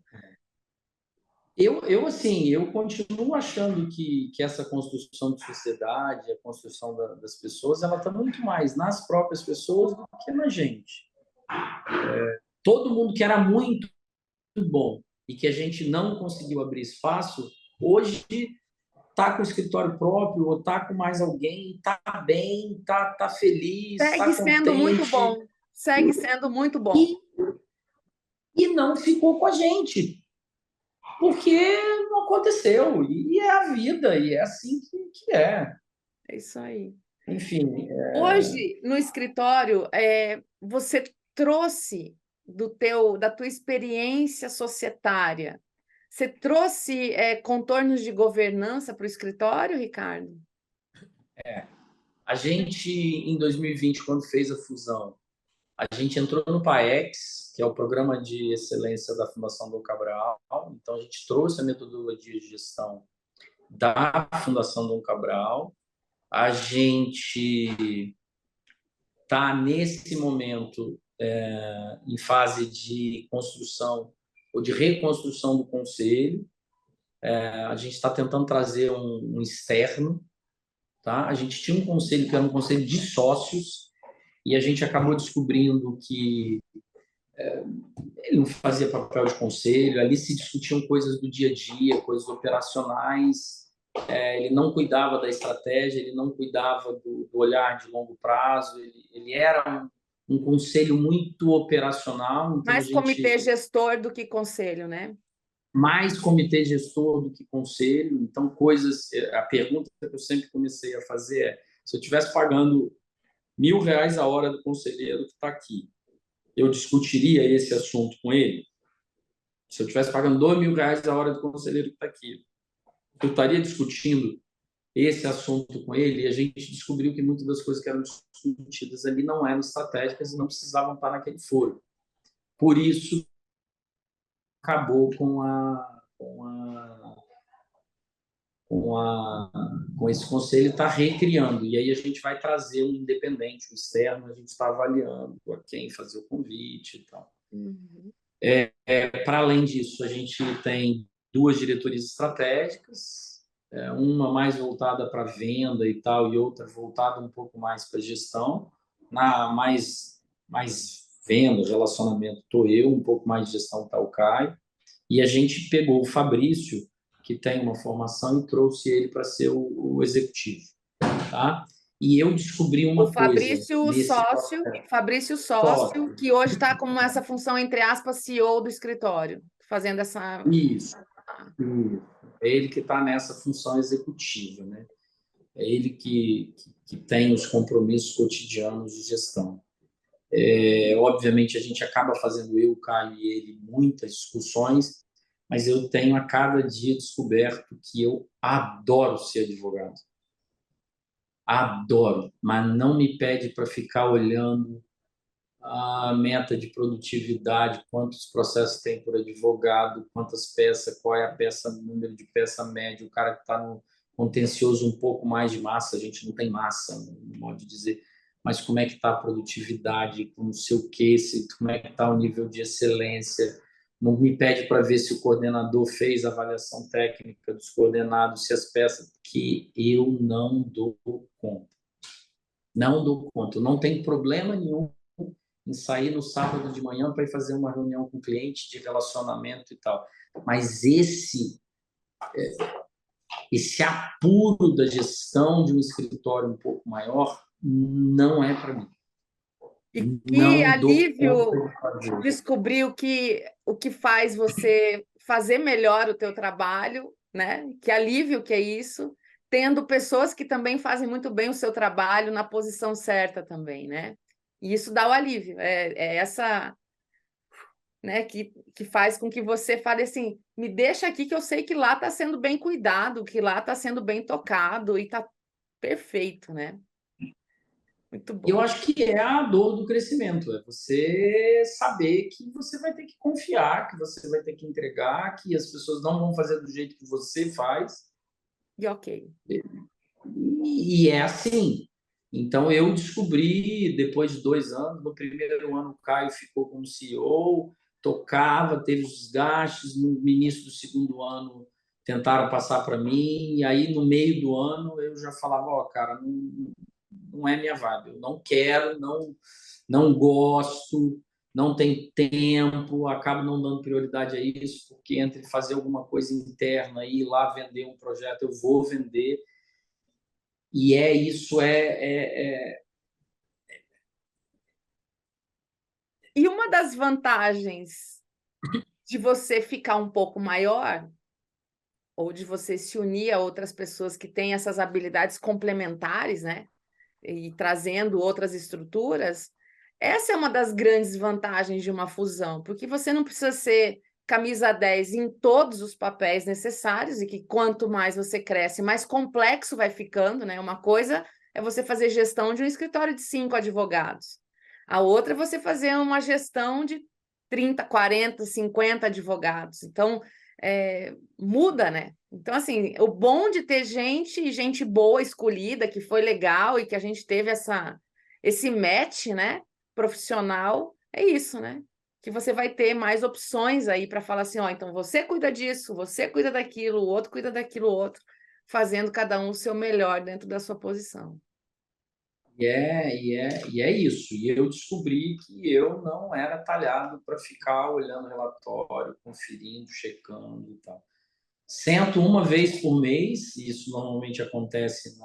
Assim, eu continuo achando que essa construção de sociedade, a construção das pessoas, ela está muito mais nas próprias pessoas do que na gente. Todo mundo que era muito bom e que a gente não conseguiu abrir espaço, hoje está com o escritório próprio ou está com mais alguém, está bem, está feliz, Segue está sendo muito contente bom. Segue sendo muito bom. e, e não ficou com a gente, porque não aconteceu. E é a vida, e é assim que é. É isso aí. Enfim, Hoje, no escritório, você trouxe da tua experiência societária, você trouxe contornos de governança para o escritório, Ricardo? a gente, em 2020, quando fez a fusão, a gente entrou no PAEX, que é o Programa de Excelência da Fundação Dom Cabral. Então, a gente trouxe a metodologia de gestão da Fundação Dom Cabral. A gente está, nesse momento, em fase de construção ou de reconstrução do conselho. A gente está tentando trazer um externo. Tá? A gente tinha um conselho que era um conselho de sócios e a gente acabou descobrindo que ele não fazia papel de conselho, ali se discutiam coisas do dia a dia, coisas operacionais, ele não cuidava da estratégia, ele não cuidava do olhar de longo prazo, ele era um conselho muito operacional, então a Mais gente comitê gestor do que conselho, né? mais comitê gestor do que conselho, então coisas, a pergunta que eu sempre comecei a fazer é, se eu estivesse pagando R$ 1.000 a hora do conselheiro que está aqui, eu discutiria esse assunto com ele? Se eu estivesse pagando R$ 2.000 a hora do conselheiro que está aqui, eu estaria discutindo esse assunto com ele e a gente descobriu que muitas das coisas que eram discutidas ali não eram estratégicas e não precisavam estar naquele foro. Por isso, acabou com esse conselho está recriando. E aí a gente vai trazer um independente, um externo, a gente está avaliando a quem fazer o convite e tal. Uhum. Para além disso, a gente tem duas diretorias estratégicas, uma mais voltada para venda e tal, e outra voltada um pouco mais para gestão. Na mais venda, relacionamento, estou eu, um pouco mais de gestão está o Caio. E a gente pegou o Fabrício, que tem uma formação, e trouxe ele para ser o executivo, tá? E eu descobri O uma coisa Fabrício, nesse Fabrício sócio, sócio. que hoje está como essa função, entre aspas, CEO do escritório, fazendo essa. Isso, isso. É ele que está nessa função executiva, né? É ele que tem os compromissos cotidianos de gestão. Obviamente, a gente acaba fazendo, eu, o Caio e ele, muitas discussões, mas eu tenho a cada dia descoberto que eu adoro ser advogado. Adoro, mas não me pede para ficar olhando a meta de produtividade, quantos processos tem por advogado, quantas peças, qual é a peça, número de peça média, o cara que está no contencioso um pouco mais de massa, a gente não tem massa, no modo de dizer, mas como é que está a produtividade, não sei o que, como é que está o nível de excelência, não me pede para ver se o coordenador fez a avaliação técnica dos coordenados, se as peças, que eu não dou conta. Não dou conta. Não tem problema nenhum em sair no sábado de manhã para ir fazer uma reunião com o cliente de relacionamento e tal. Mas esse apuro da gestão de um escritório um pouco maior não é para mim. E que Não dou conta alívio de fazer. descobrir o que faz você fazer melhor o teu trabalho, né? Que alívio que é isso, tendo pessoas que também fazem muito bem o seu trabalho na posição certa também, né? E isso dá o alívio, é essa, né, que faz com que você fale assim, me deixa aqui que eu sei que lá está sendo bem cuidado, que lá está sendo bem tocado e está perfeito, né? Muito E eu bom. acho que é a dor do crescimento, é você saber que você vai ter que confiar, que você vai ter que entregar, que as pessoas não vão fazer do jeito que você faz. E ok. E é assim. Então, eu descobri, depois de 2 anos, no primeiro ano o Caio ficou como CEO, tocava, teve os desgastes, no início do segundo ano tentaram passar para mim, e aí no meio do ano eu já falava, ó, cara, não é minha vibe, eu não quero, não gosto, não tenho tempo, acabo não dando prioridade a isso, porque entre fazer alguma coisa interna e ir lá vender um projeto, eu vou vender, e é isso, E uma das vantagens de você ficar um pouco maior, ou de você se unir a outras pessoas que têm essas habilidades complementares, né? E trazendo outras estruturas, essa é uma das grandes vantagens de uma fusão, porque você não precisa ser camisa 10 em todos os papéis necessários, e que quanto mais você cresce, mais complexo vai ficando, né? Uma coisa é você fazer gestão de um escritório de 5 advogados. A outra é você fazer uma gestão de 30, 40, 50 advogados. Então, muda, né? Então, assim, o bom de ter gente boa escolhida, que foi legal e que a gente teve esse match, né, profissional, é isso, né? Que você vai ter mais opções aí para falar assim, ó, então você cuida disso, você cuida daquilo, o outro cuida daquilo, o outro, fazendo cada um o seu melhor dentro da sua posição. e é isso. E eu descobri que eu não era talhado para ficar olhando relatório, conferindo, checando e tal. Sento uma vez por mês, isso normalmente acontece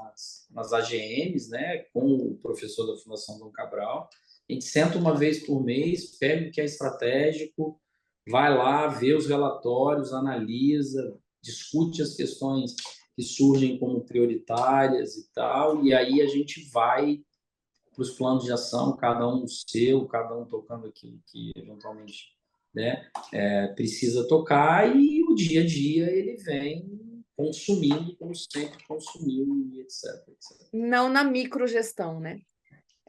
nas AGMs, né, com o professor da Fundação Dom Cabral. A gente senta uma vez por mês, pega o que é estratégico, vai lá, vê os relatórios, analisa, discute as questões que surgem como prioritárias e tal, e aí a gente vai para os planos de ação, cada um o seu, cada um tocando aquilo que eventualmente, né, precisa tocar, e o dia a dia ele vem consumindo como sempre consumiu, e etc. Não na microgestão, né?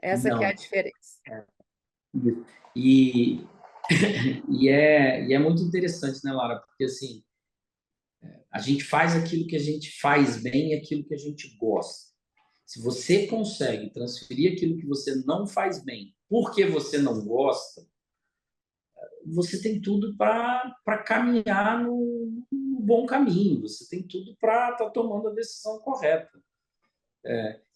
Essa que é a Não. diferença. E, e é muito interessante, né, Lara? Porque assim, a gente faz aquilo que a gente faz bem e aquilo que a gente gosta. Se você consegue transferir aquilo que você não faz bem porque você não gosta, você tem tudo para caminhar no bom caminho, você tem tudo para estar tomando a decisão correta.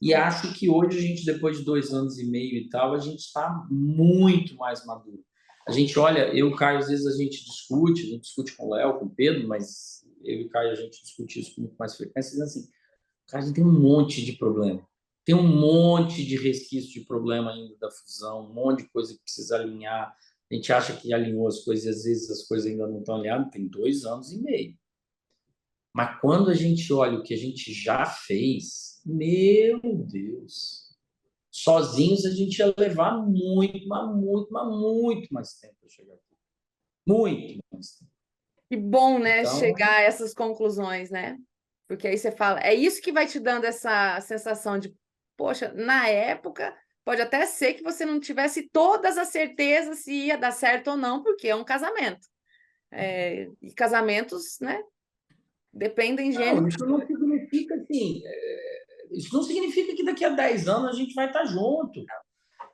E É. acho que hoje a gente, depois de 2 anos e meio e tal, a gente está muito mais maduro. A gente olha, eu e o Caio, às vezes a gente discute com o Léo, com o Pedro, mas eu e o Caio a gente discute isso com muito mais frequência, dizendo assim, cara, a gente tem um monte de problema. Tem um monte de resquício de problema ainda da fusão, um monte de coisa que precisa alinhar. A gente acha que alinhou as coisas e às vezes as coisas ainda não estão alinhadas, tem 2 anos e meio. Mas quando a gente olha o que a gente já fez, meu Deus, sozinhos a gente ia levar muito, mas muito mais tempo para chegar aqui. Muito mais tempo. Que bom, né, Então, chegar a essas conclusões, né? Porque aí você fala, é isso que vai te dando essa sensação de, poxa, na época, pode até ser que você não tivesse todas as certezas se ia dar certo ou não, porque é um casamento. E casamentos, né, dependem de N. não, isso não significa assim, isso não significa que daqui a 10 anos a gente vai estar junto.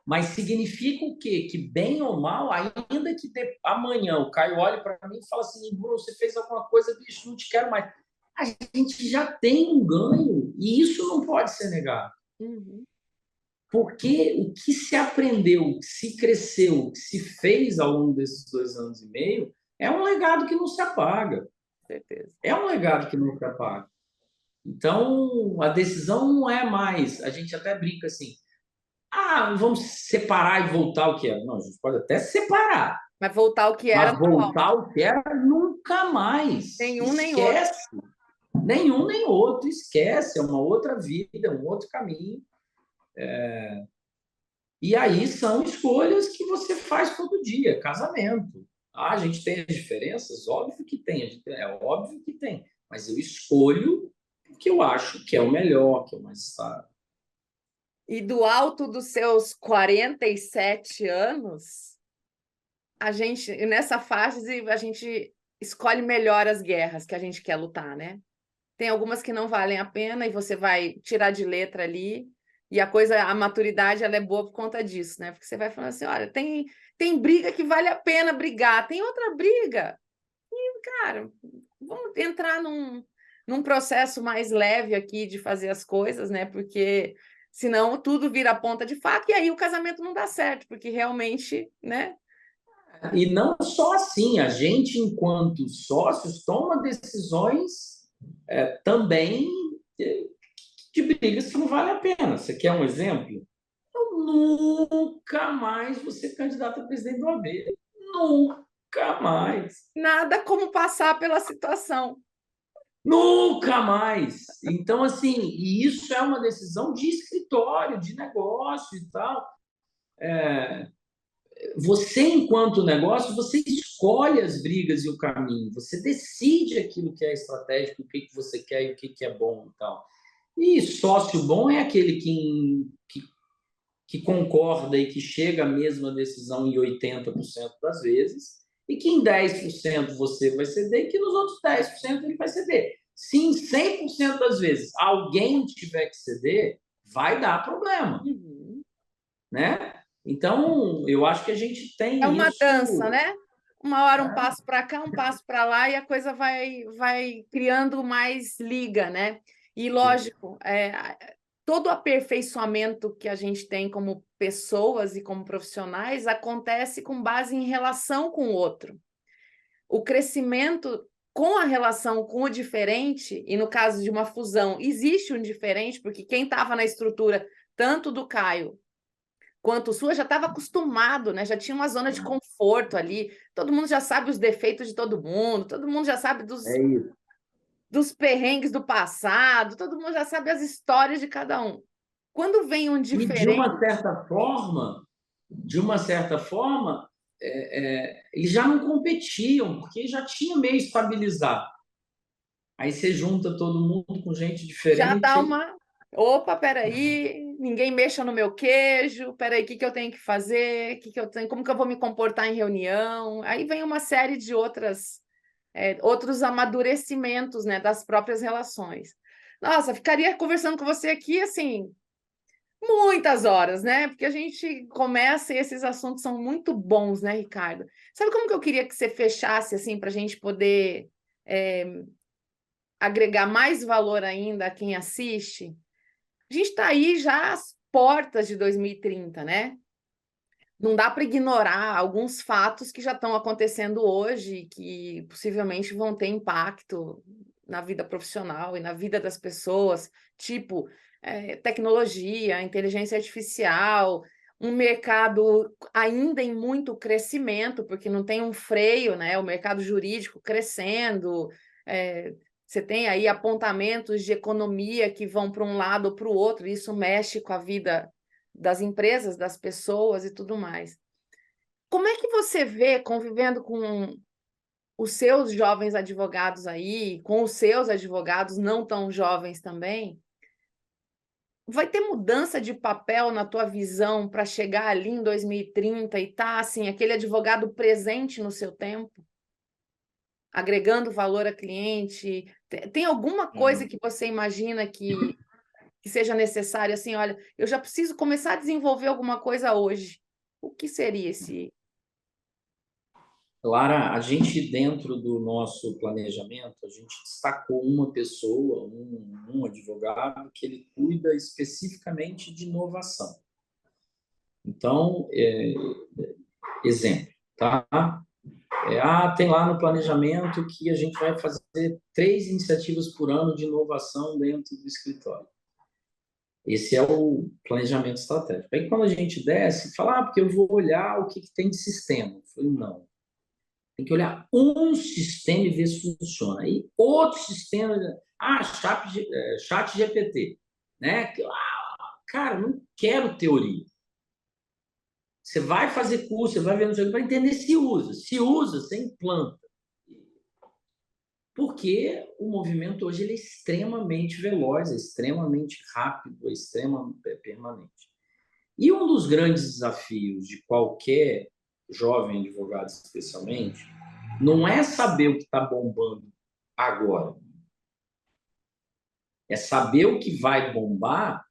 Mas significa o quê? Que bem ou mal, ainda que amanhã o Caio olhe para mim e fala assim, Bruno, você fez alguma coisa, bicho, não te quero mais. A gente já tem um ganho e isso não pode ser negado. Uhum, Porque o que se aprendeu, o que se cresceu, o que se fez ao longo desses 2 anos e meio é um legado que não se apaga. certeza. É um legado que não se apaga. Então, a decisão não é mais. A gente até brinca assim, vamos separar e voltar ao que era. Não, a gente pode até separar, Mas voltar ao que era, mas voltar ao que era nunca mais. nenhum nem outro. Esquece. Nenhum nem outro. Esquece. É uma outra vida, é um outro caminho. E aí são escolhas que você faz todo dia. Casamento. A gente tem as diferenças? Óbvio que tem. É óbvio que tem. Mas eu escolho porque eu acho que é o melhor, que é o mais estável. E do alto dos seus 47 anos, a gente, nessa fase, a gente escolhe melhor as guerras que a gente quer lutar, né? Tem algumas que não valem a pena e você vai tirar de letra ali. E a coisa, a maturidade, ela é boa por conta disso, né? Porque você vai falando assim, olha, tem briga que vale a pena brigar, tem outra briga. E, cara, vamos entrar num processo mais leve aqui de fazer as coisas, né? Porque senão tudo vira ponta de faca e aí o casamento não dá certo, porque realmente, né? E não só assim, a gente, enquanto sócios, toma decisões também de brigas que não vale a pena. Você quer um exemplo? Eu nunca mais vou ser candidato a presidente do AB. Nunca mais. Nada como passar pela situação. Nunca mais. Então, assim, e isso é uma decisão de escritório, de negócio e tal. Você, enquanto negócio, você escolhe as brigas e o caminho, você decide aquilo que é estratégico, o que, que você quer e o que, que é bom e tal. E sócio bom é aquele que concorda e que chega à mesma decisão em 80% das vezes, e que em 10% você vai ceder, e que nos outros 10% ele vai ceder. Se em 100% das vezes alguém tiver que ceder, vai dar problema, Uhum. né? Então, eu acho que a gente É tem uma dança, isso. né? Uma hora um Né? passo para cá, um passo para lá, e a coisa vai criando mais liga, né? E lógico, todo o aperfeiçoamento que a gente tem como pessoas e como profissionais acontece com base em relação com o outro. O crescimento com a relação com o diferente, e no caso de uma fusão, existe um diferente, porque quem estava na estrutura, tanto do Caio quanto sua, já estava acostumado, né? Já tinha uma zona de conforto ali. Todo mundo já sabe os defeitos de todo mundo já sabe É isso. dos perrengues do passado, todo mundo já sabe as histórias de cada um. Quando vem um E diferente, de uma certa forma, eles já não competiam, porque já tinha meio estabilizado. Aí você junta todo mundo com gente já dá diferente. uma. Opa, peraí, ninguém mexa no meu queijo, peraí, o que eu tenho que fazer? Que eu tenho, como que eu vou me comportar em reunião? Aí vem uma série de outros amadurecimentos, né, das próprias relações. Nossa, ficaria conversando com você aqui, assim, muitas horas, né? Porque a gente começa e esses assuntos são muito bons, né, Ricardo? Sabe como que eu queria que você fechasse, assim, para a gente poder agregar mais valor ainda a quem assiste? A gente está aí já às portas de 2030, né? Não dá para ignorar alguns fatos que já estão acontecendo hoje, que possivelmente vão ter impacto na vida profissional e na vida das pessoas, tipo, tecnologia, inteligência artificial, um mercado ainda em muito crescimento, porque não tem um freio, né? O mercado jurídico crescendo, você tem aí apontamentos de economia que vão para um lado ou para o outro, e isso mexe com a vida das empresas, das pessoas e tudo mais. Como é que você vê, convivendo com os seus jovens advogados aí, com os seus advogados não tão jovens também, vai ter mudança de papel na tua visão para chegar ali em 2030 e tá assim, aquele advogado presente no seu tempo, agregando valor a cliente? Tem alguma coisa que você imagina que seja necessário assim, olha, eu já preciso começar a desenvolver alguma coisa hoje. O que seria esse? Lara, a gente, dentro do nosso planejamento, a gente destacou uma pessoa, um advogado, que ele cuida especificamente de inovação. Então, exemplo, tá? Tem lá no planejamento que a gente vai fazer 3 iniciativas por ano de inovação dentro do escritório. Esse é o planejamento estratégico. Aí, quando a gente desce, fala, porque eu vou olhar o que tem de sistema. Eu falei, não. Tem que olhar um sistema e ver se funciona. Aí, outro sistema, chat GPT, né? Cara, não quero teoria. Você vai fazer curso, você vai ver no seu para entender se usa. Se usa, você implanta. Porque o movimento hoje ele é extremamente veloz, é extremamente rápido, é extremamente permanente. E um dos grandes desafios de qualquer jovem advogado, especialmente, não é saber o que está bombando agora. É saber o que vai bombar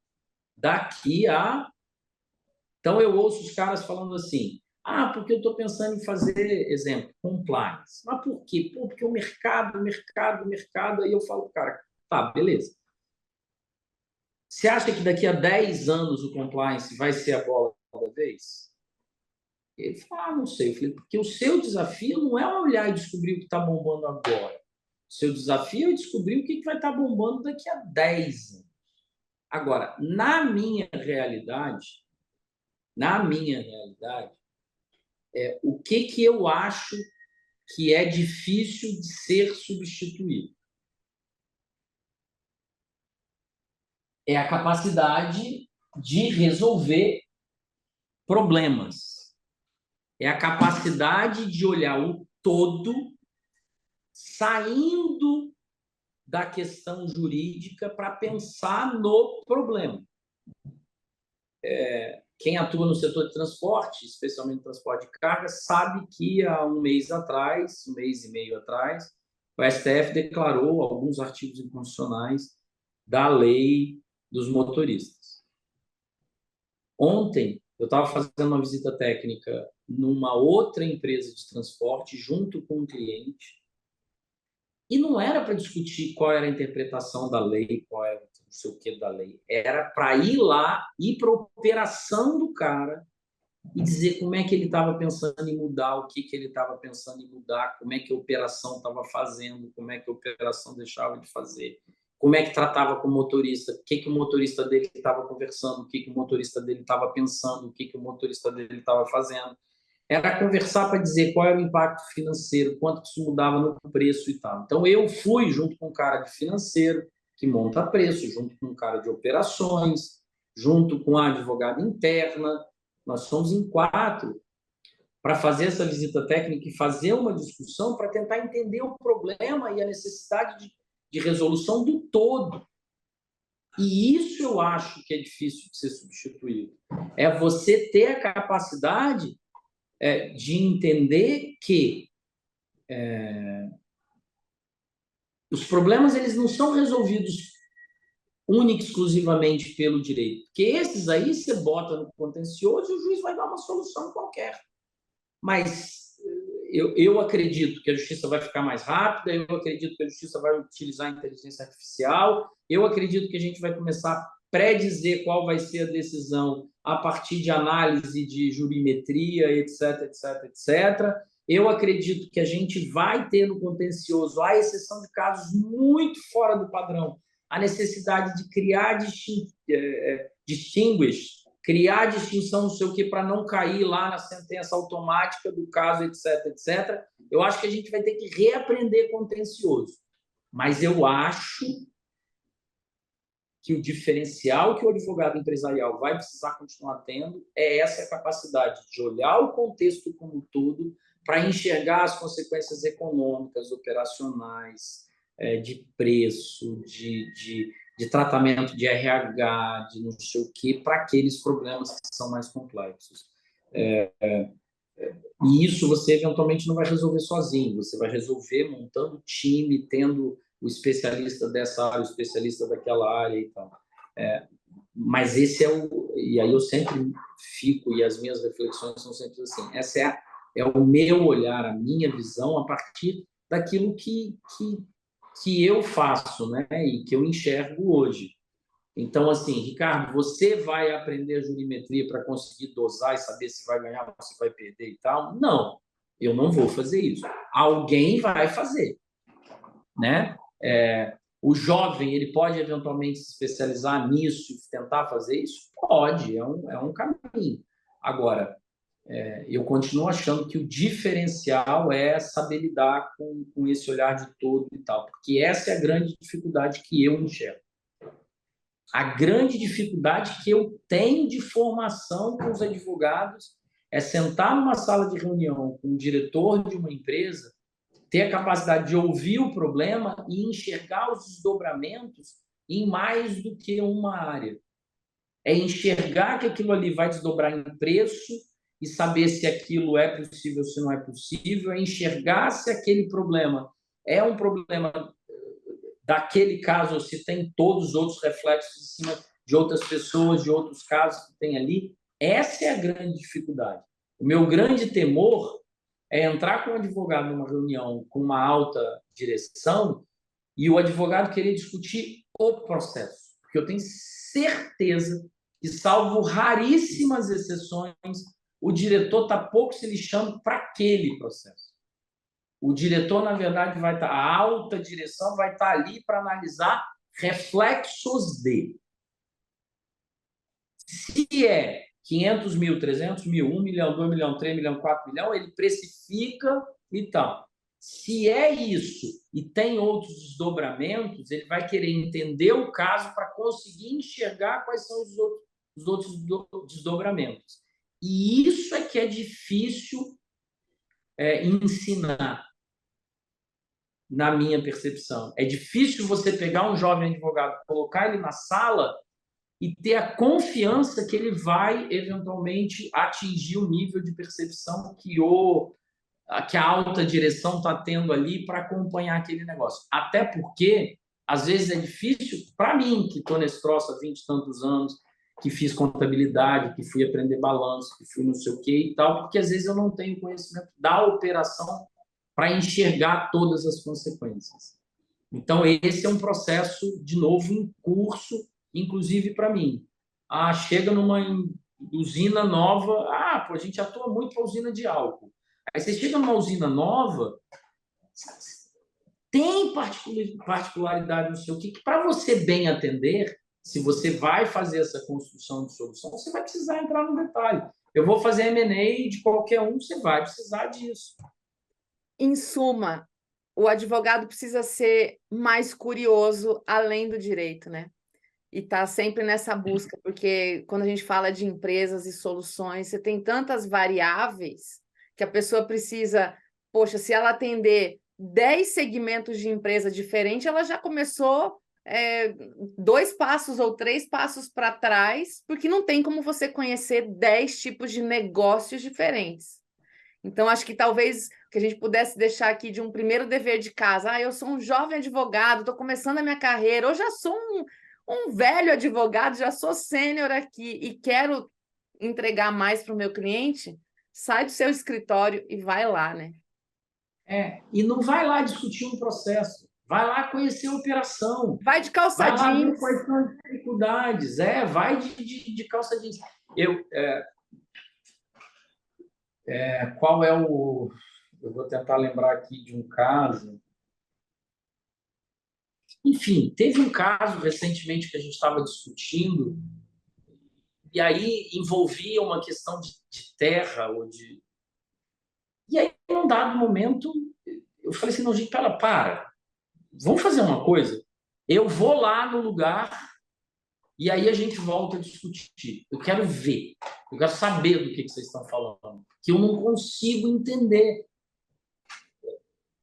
daqui a... Então, eu ouço os caras falando assim, porque eu estou pensando em fazer, exemplo, compliance. Mas por quê? Porque o mercado, aí eu falo, cara, tá, beleza. Você acha que daqui a 10 anos o compliance vai ser a bola da vez? Ele fala, não sei. Eu falei, porque o seu desafio não é olhar e descobrir o que está bombando agora. O seu desafio é descobrir o que vai estar bombando daqui a 10 anos. Agora, na minha realidade, o que eu acho que é difícil de ser substituído? É a capacidade de resolver problemas. É a capacidade de olhar o todo, saindo da questão jurídica para pensar no problema. Quem atua no setor de transporte, especialmente transporte de carga, sabe que há um mês e meio atrás, o STF declarou alguns artigos inconstitucionais da lei dos motoristas. Ontem, eu estava fazendo uma visita técnica numa outra empresa de transporte, junto com um cliente, e não era para discutir qual era a interpretação da lei, qual era não sei o que da lei. Era para ir lá, ir para a operação do cara e dizer como é que ele estava pensando em mudar, o que ele estava pensando em mudar, como é que a operação estava fazendo, como é que a operação deixava de fazer, como é que tratava com o motorista, o que o motorista dele estava conversando, o que o motorista dele estava pensando, o que o motorista dele estava fazendo. Era conversar para dizer qual era o impacto financeiro, quanto que isso mudava no preço e tal. Então, eu fui junto com um cara de financeiro, que monta preço, junto com um cara de operações, junto com a advogada interna. Nós somos em 4 para fazer essa visita técnica e fazer uma discussão para tentar entender o problema e a necessidade de resolução do todo. E isso eu acho que é difícil de ser substituído. É você ter a capacidade de entender que os problemas eles não são resolvidos única e exclusivamente pelo direito. Porque esses aí você bota no contencioso e o juiz vai dar uma solução qualquer. Mas eu acredito que a justiça vai ficar mais rápida, eu acredito que a justiça vai utilizar a inteligência artificial, eu acredito que a gente vai começar predizer qual vai ser a decisão a partir de análise de jurimetria, etc, etc, etc. Eu acredito que a gente vai ter no contencioso, à exceção de casos muito fora do padrão, a necessidade de criar distinguish, criar distinção, não sei o que, para não cair lá na sentença automática do caso, etc, etc. Eu acho que a gente vai ter que reaprender contencioso. Mas eu acho que o diferencial que o advogado empresarial vai precisar continuar tendo é essa capacidade de olhar o contexto como um todo para enxergar as consequências econômicas, operacionais, de preço, de tratamento de RH, de não sei o quê, para aqueles problemas que são mais complexos. E isso você eventualmente não vai resolver sozinho, você vai resolver montando time, tendo o especialista dessa área, o especialista daquela área e tal. Mas esse é o... E aí eu sempre fico, e as minhas reflexões são sempre assim, essa é o meu olhar, a minha visão a partir daquilo que eu faço, né? E que eu enxergo hoje. Então, assim, Ricardo, você vai aprender a jurimetria para conseguir dosar e saber se vai ganhar ou se vai perder e tal? Não, eu não vou fazer isso. Alguém vai fazer, né? O jovem, ele pode eventualmente se especializar nisso e tentar fazer isso? Pode, é um caminho. Agora, eu continuo achando que o diferencial é saber lidar com esse olhar de todo e tal, porque essa é a grande dificuldade que eu enxergo. A grande dificuldade que eu tenho de formação com os advogados é sentar numa sala de reunião com o diretor de uma empresa, ter a capacidade de ouvir o problema e enxergar os desdobramentos em mais do que uma área. É enxergar que aquilo ali vai desdobrar em preço e saber se aquilo é possível ou se não é possível, é enxergar se aquele problema é um problema daquele caso, ou se tem todos os outros reflexos em cima de outras pessoas, de outros casos que tem ali. Essa é a grande dificuldade. O meu grande temor é entrar com um advogado numa reunião com uma alta direção e o advogado querer discutir o processo. Porque eu tenho certeza que, salvo raríssimas exceções, o diretor está pouco se lixando para aquele processo. O diretor, na verdade, vai estar, a alta direção vai estar ali para analisar reflexos de. Se é 500 mil, 300 mil, 1 milhão, 2 milhões, 3 milhões, 4 milhões, ele precifica e tal. Se é isso e tem outros desdobramentos, ele vai querer entender o caso para conseguir enxergar quais são os outros desdobramentos. E isso é que é difícil ensinar, na minha percepção. É difícil você pegar um jovem advogado, colocar ele na sala e ter a confiança que ele vai, eventualmente, atingir o nível de percepção que a alta direção está tendo ali para acompanhar aquele negócio. Até porque, às vezes, é difícil, para mim, que estou nesse troço há 20 e tantos anos, que fiz contabilidade, que fui aprender balanço, que fui não sei o quê e tal, porque, às vezes, eu não tenho conhecimento da operação para enxergar todas as consequências. Então, esse é um processo, de novo, em curso, inclusive para mim. Chega numa usina nova, a gente atua muito para usina de álcool. Aí você chega numa usina nova, tem particularidade no seu que para você bem atender, se você vai fazer essa construção de solução, você vai precisar entrar no detalhe. Eu vou fazer M&A de qualquer um, você vai precisar disso. Em suma, o advogado precisa ser mais curioso além do direito, né? E tá sempre nessa busca, porque quando a gente fala de empresas e soluções, você tem tantas variáveis que a pessoa precisa, poxa, se ela atender 10 segmentos de empresa diferente, ela já começou 2 passos ou 3 passos para trás, porque não tem como você conhecer 10 tipos de negócios diferentes. Então, acho que talvez que a gente pudesse deixar aqui de um primeiro dever de casa. Eu sou um jovem advogado, estou começando a minha carreira, eu já sou um velho advogado, já sou sênior aqui e quero entregar mais para o meu cliente, sai do seu escritório e vai lá, né? E não vai lá discutir um processo. vai lá conhecer a operação, Vai de calça vai lá ver jeans. quais são as dificuldades, vai de calça jeans. Qual é o... Eu vou tentar lembrar aqui de um caso. Enfim, teve um caso recentemente que a gente estava discutindo, e aí envolvia uma questão de terra, ou de... E aí, num dado momento, eu falei assim, não, gente, para, vamos fazer uma coisa. Eu vou lá no lugar e aí a gente volta a discutir. Eu quero ver, eu quero saber do que vocês estão falando, que eu não consigo entender.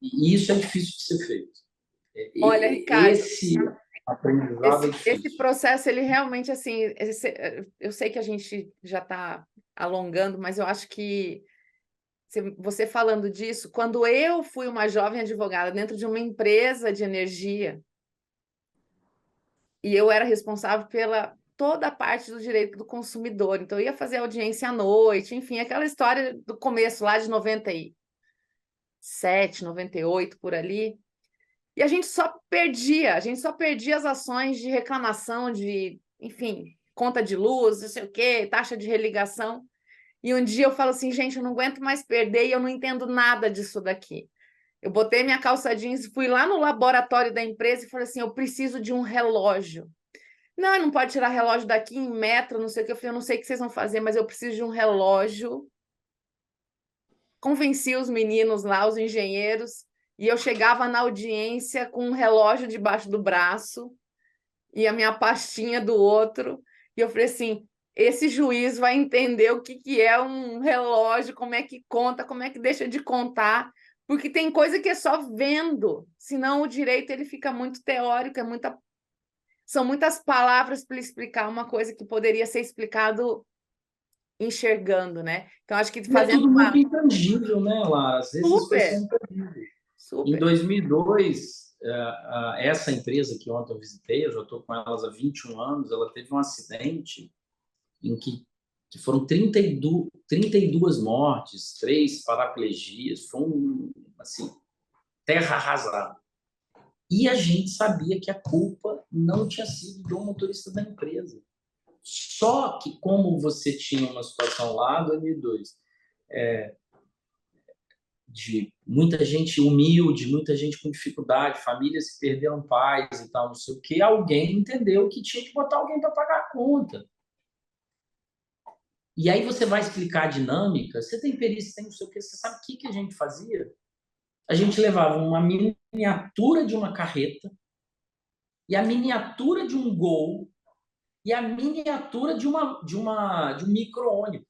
E isso é difícil de ser feito. Olha, Ricardo, Esse aprendizado é esse difícil. processo, ele realmente, assim, eu sei que a gente já está alongando, mas eu acho que você falando disso, quando eu fui uma jovem advogada dentro de uma empresa de energia, e eu era responsável pela toda a parte do direito do consumidor, então eu ia fazer audiência à noite, enfim, aquela história do começo lá de 97, 98, por ali. E a gente só perdia as ações de reclamação de, enfim, conta de luz, não sei o quê, taxa de religação. E um dia eu falo assim, gente, eu não aguento mais perder e eu não entendo nada disso daqui. Eu botei minha calça jeans, fui lá no laboratório da empresa e falei assim, eu preciso de um relógio. Não, não pode tirar relógio daqui em metro, não sei o que. Eu falei, eu não sei o que vocês vão fazer, mas eu preciso de um relógio. Convenci os meninos lá, os engenheiros, e eu chegava na audiência com um relógio debaixo do braço e a minha pastinha do outro. E eu falei assim: esse juiz vai entender o que, que é um relógio, como é que conta, como é que deixa de contar, porque tem coisa que é só vendo, senão o direito ele fica muito teórico, são muitas palavras para explicar uma coisa que poderia ser explicado enxergando, né? Então, acho que E é fazendo tudo muito uma intangível, né, lá? Às vezes as coisas super, são intangíveis. Em super. 2002, essa empresa que ontem eu visitei, eu já estou com elas há 21 anos, ela teve um acidente em que foram 32 mortes, 3 paraplegias, foi assim, terra arrasada. E a gente sabia que a culpa não tinha sido do motorista da empresa. Só que, como você tinha uma situação lá em 2002, de muita gente humilde, muita gente com dificuldade, famílias que perderam pais e tal, não sei o que, alguém entendeu que tinha que botar alguém para pagar a conta. E aí você vai explicar a dinâmica, você tem perícia, tem não sei o que, você sabe o que a gente fazia? A gente levava uma miniatura de uma carreta e a miniatura de um Gol e a miniatura de um micro-ônibus.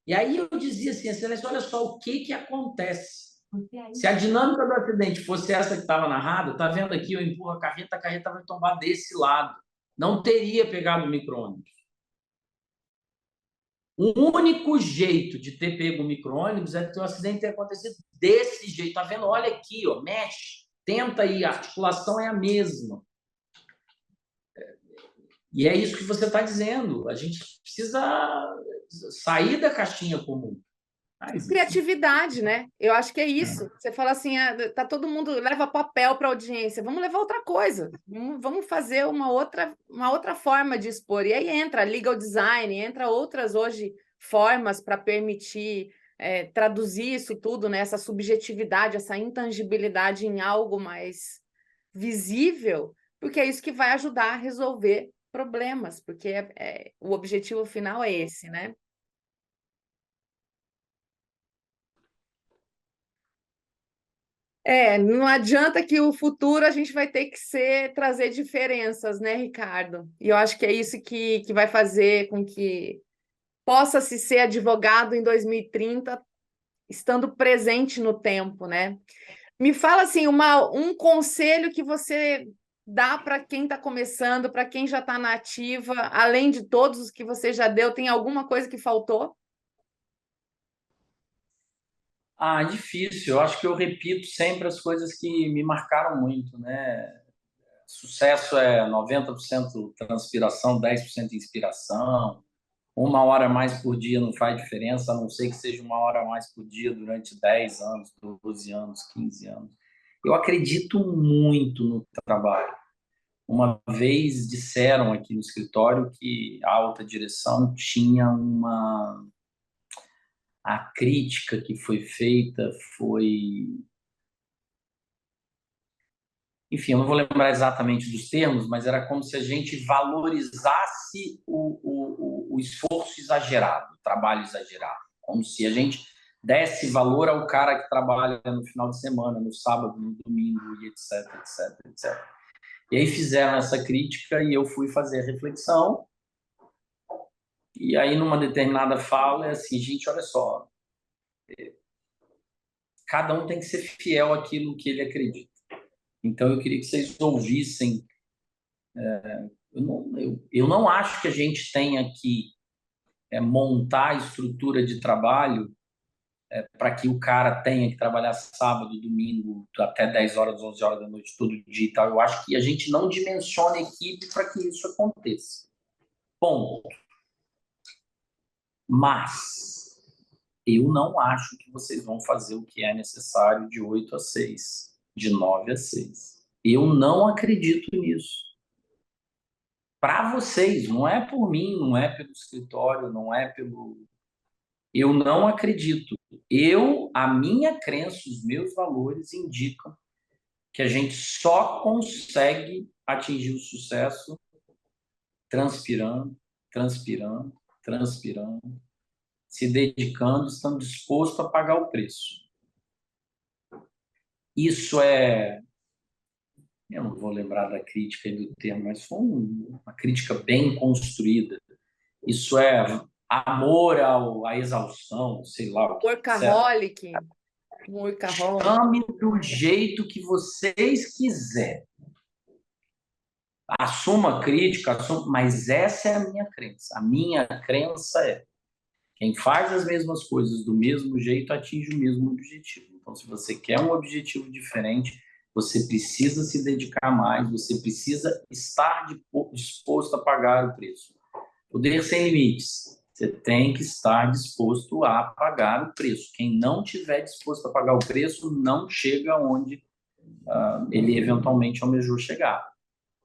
E aí eu dizia assim, excelência, olha só o que acontece. Se a dinâmica do acidente fosse essa que estava narrada, tá vendo aqui, eu empurro a carreta vai tombar desse lado. Não teria pegado o micro-ônibus. O único jeito de ter pego o micro-ônibus é que o acidente tenha acontecido desse jeito. Tá vendo? Olha aqui, ó, mexe, tenta aí, a articulação é a mesma. E é isso que você está dizendo. A gente precisa sair da caixinha comum. Criatividade, né? Eu acho que é isso. Você fala assim, tá todo mundo leva papel para audiência, vamos levar outra coisa, vamos fazer uma outra forma de expor. E aí entra legal design, entra outras hoje formas para permitir traduzir isso tudo, né? Essa subjetividade, essa intangibilidade em algo mais visível, porque é isso que vai ajudar a resolver problemas, porque o objetivo final é esse, né? Não adianta que o futuro a gente vai ter que trazer diferenças, né, Ricardo? E eu acho que é isso que vai fazer com que possa-se ser advogado em 2030, estando presente no tempo, né? Me fala assim, um conselho que você dá para quem está começando, para quem já está na ativa, além de todos os que você já deu, tem alguma coisa que faltou? Difícil. Eu acho que eu repito sempre as coisas que me marcaram muito, né? Sucesso é 90% transpiração, 10% inspiração. 1 hora a mais por dia não faz diferença, a não ser que seja 1 hora a mais por dia durante 10 anos, 12 anos, 15 anos. Eu acredito muito no trabalho. Uma vez disseram aqui no escritório que a alta direção tinha uma... A crítica que foi feita foi... Enfim, eu não vou lembrar exatamente dos termos, mas era como se a gente valorizasse o esforço exagerado, o trabalho exagerado. Como se a gente desse valor ao cara que trabalha no final de semana, no sábado, no domingo, e etc, etc, etc. E aí fizeram essa crítica e eu fui fazer a reflexão. E aí, numa determinada fala, é assim, gente, olha só, cada um tem que ser fiel àquilo que ele acredita. Então, eu queria que vocês ouvissem. Eu não acho que a gente tenha que montar a estrutura de trabalho para que o cara tenha que trabalhar sábado, domingo, até 10 horas, 11 horas da noite, todo dia e tal. Eu acho que a gente não dimensiona a equipe para que isso aconteça. Bom, mas eu não acho que vocês vão fazer o que é necessário de 8 a 6, de 9 a 6. Eu não acredito nisso. Para vocês, não é por mim, não é pelo escritório, não é pelo... Eu não acredito. A minha crença, os meus valores indicam que a gente só consegue atingir o sucesso transpirando, transpirando, transpirando, se dedicando, estando disposto a pagar o preço. Isso é... Eu não vou lembrar da crítica e do termo, mas foi uma crítica bem construída. Isso é amor à exaustão, sei lá o que, etc. Workaholic. Workaholic. Chame do jeito que vocês quiserem. Assuma a crítica, mas essa é a minha crença. A minha crença é: quem faz as mesmas coisas do mesmo jeito atinge o mesmo objetivo. Então, se você quer um objetivo diferente, você precisa se dedicar mais, você precisa estar disposto a pagar o preço. Poder sem limites. Você tem que estar disposto a pagar o preço. Quem não tiver disposto a pagar o preço não chega onde ele eventualmente almejou chegar.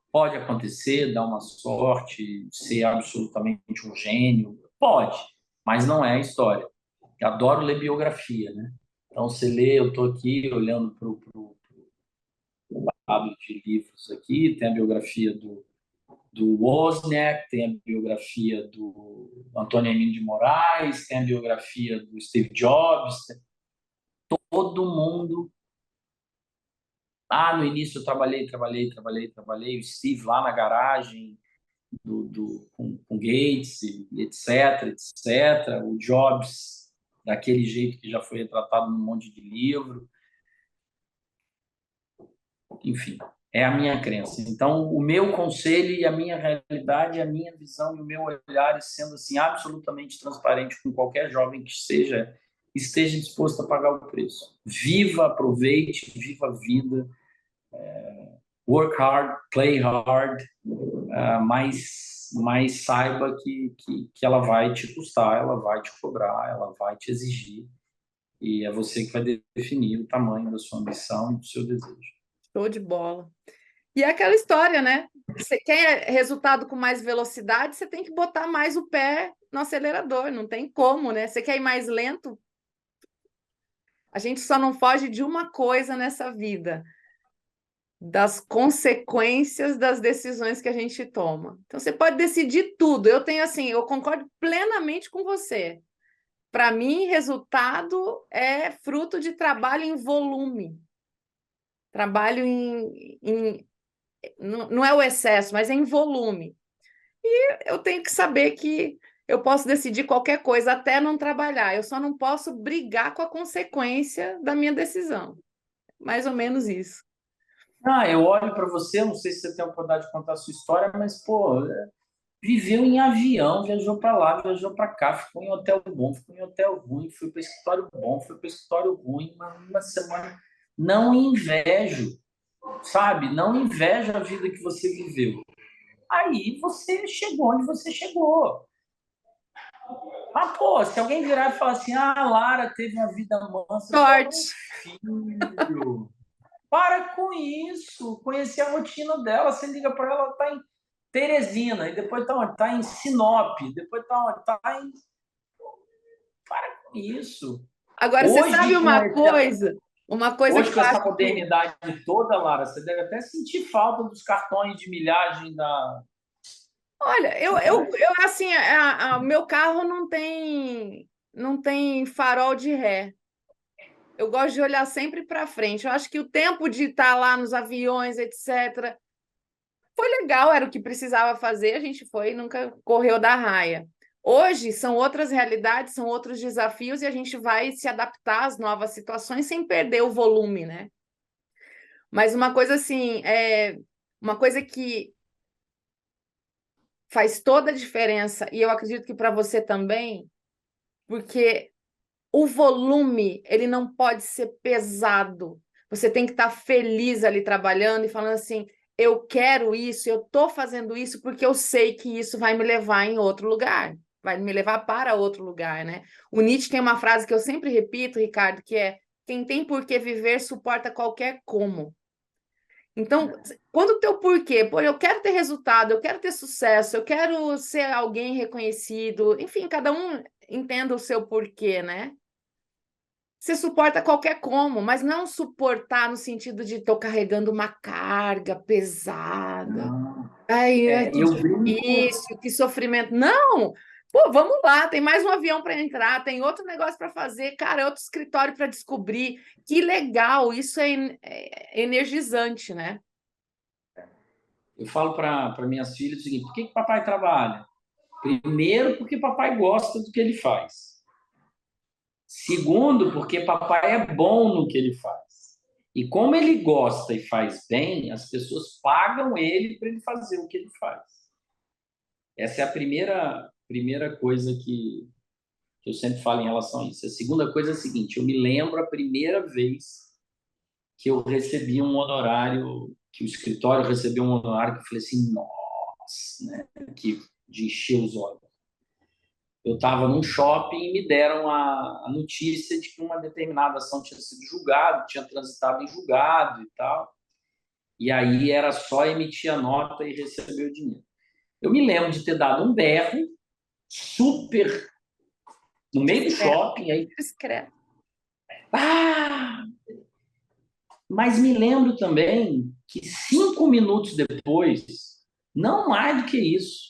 Pode acontecer, dar uma sorte, ser absolutamente um gênio, pode, mas não é a história. Eu adoro ler biografia, né? Então, você lê, eu estou aqui olhando para o quadro de livros aqui, tem a biografia do Wozniak, tem a biografia do Antônio Emílio de Moraes, tem a biografia do Steve Jobs, todo mundo. No início eu trabalhei, o Steve lá na garagem com Gates, etc, etc. O Jobs, daquele jeito que já foi retratado num monte de livro. Enfim, é a minha crença. Então, o meu conselho e a minha realidade, a minha visão e o meu olhar, sendo assim absolutamente transparente com qualquer jovem que seja, esteja disposto a pagar o preço. Viva, aproveite, viva a vida. Work hard, play hard, mas saiba que ela vai te custar, ela vai te cobrar, ela vai te exigir. E é você que vai definir o tamanho da sua ambição e do seu desejo. Show de bola. E é aquela história, né? Você quer resultado com mais velocidade, você tem que botar mais o pé no acelerador, não tem como, né? Você quer ir mais lento? A gente só não foge de uma coisa nessa vida, das consequências das decisões que a gente toma. Então, você pode decidir tudo. Eu tenho assim, eu concordo plenamente com você. Para mim, resultado é fruto de trabalho em volume. Trabalho não é o excesso, mas é em volume. E eu tenho que saber que eu posso decidir qualquer coisa até não trabalhar. Eu só não posso brigar com a consequência da minha decisão. Mais ou menos isso. Eu olho para você, não sei se você tem a oportunidade de contar a sua história, mas, pô, viveu em avião, viajou para lá, viajou para cá, ficou em hotel bom, ficou em hotel ruim, foi para escritório bom, foi para escritório ruim, uma semana. Não invejo, sabe? Não invejo a vida que você viveu. Aí você chegou onde você chegou. Mas, pô, se alguém virar e falar assim, a Lara teve uma vida mansa, Sorte. filho. Para com isso, conhecer a rotina dela. Você liga para ela, tá em Teresina, e depois tá onde? Tá em Sinop, depois tá onde? Tá em. Para com isso. Agora, você sabe Hoje, com uma esse, coisa? Uma coisa que hoje, eu com essa acho que... modernidade toda, Lara, você deve até sentir falta dos cartões de milhagem da. Olha, Né? assim, o meu carro não tem farol de ré. Eu gosto de olhar sempre para frente. Eu acho que o tempo de estar lá nos aviões, etc., foi legal, era o que precisava fazer, a gente foi e nunca correu da raia. Hoje são outras realidades, são outros desafios e a gente vai se adaptar às novas situações sem perder o volume, né? Mas uma coisa assim, uma coisa que faz toda a diferença, e eu acredito que para você também, porque o volume, ele não pode ser pesado. Você tem que estar feliz ali trabalhando e falando assim, eu quero isso, eu estou fazendo isso porque eu sei que isso vai me levar em outro lugar, vai me levar para outro lugar, né? O Nietzsche tem uma frase que eu sempre repito, Ricardo, que é: quem tem por que viver suporta qualquer como. Então, quando o teu porquê, pô, eu quero ter resultado, eu quero ter sucesso, eu quero ser alguém reconhecido, enfim, cada um entenda o seu porquê, né? Você suporta qualquer como, mas não suportar no sentido de estou carregando uma carga pesada. Não. Ai, que Eu brinco. difícil, que sofrimento. Não! Pô, vamos lá, tem mais um avião para entrar, tem outro negócio para fazer, cara, é outro escritório para descobrir. Que legal, isso é energizante, né? Eu falo para minhas filhas o seguinte: por que papai trabalha? Primeiro, porque papai gosta do que ele faz. Segundo, porque papai é bom no que ele faz. E como ele gosta e faz bem, as pessoas pagam ele para ele fazer o que ele faz. Essa é a primeira coisa que eu sempre falo em relação a isso. A segunda coisa é a seguinte: eu me lembro a primeira vez que eu recebi um honorário, que o escritório recebeu um honorário, que eu falei assim, nossa, né? Que de encher os olhos. Eu estava num shopping e me deram a notícia de que uma determinada ação tinha sido julgada, tinha transitado em julgado e tal. E aí era só emitir a nota e receber o dinheiro. Eu me lembro de ter dado um berro super no meio do Discreto, shopping, aí, discreto. ah! Mas me lembro também que 5 minutos depois, não mais do que isso,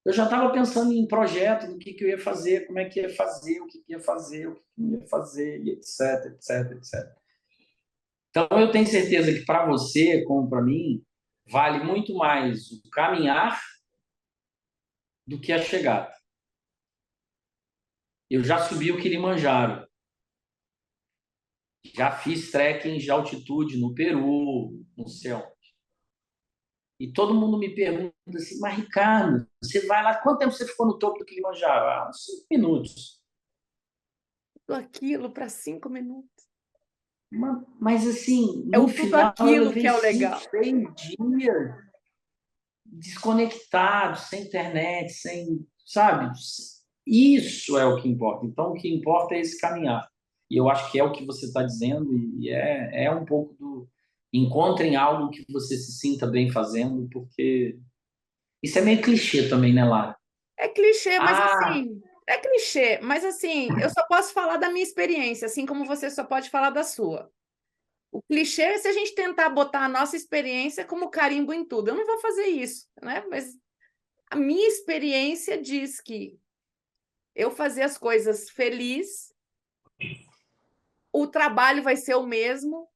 eu já estava pensando em projeto, no que eu ia fazer, como é que ia fazer, o que ia fazer, o que não ia fazer, e etc, etc, etc. Então, eu tenho certeza que para você, como para mim, vale muito mais o caminhar do que a chegada. Eu já subi o Kilimanjaro, já fiz trekking de altitude no Peru, no céu. E todo mundo me pergunta assim, mas Ricardo, você vai lá, quanto tempo você ficou no topo do Kilimanjaro? Ah, uns 5 minutos. Tudo aquilo para 5 minutos. Mas assim, É no o tudo final eu aquilo que levei é o 5, legal. 6 dias desconectado, sem internet, sem, sabe? Isso é o que importa. Então, o que importa é esse caminhar. E eu acho que é o que você está dizendo, e é um pouco do. Encontrem algo que você se sinta bem fazendo, porque isso é meio clichê também, né, Lara? É clichê, mas Ah, assim, é clichê, mas assim, eu só posso falar da minha experiência, assim como você só pode falar da sua. O clichê é se a gente tentar botar a nossa experiência como carimbo em tudo. Eu não vou fazer isso, né? Mas a minha experiência diz que eu fazer as coisas feliz, o trabalho vai ser o mesmo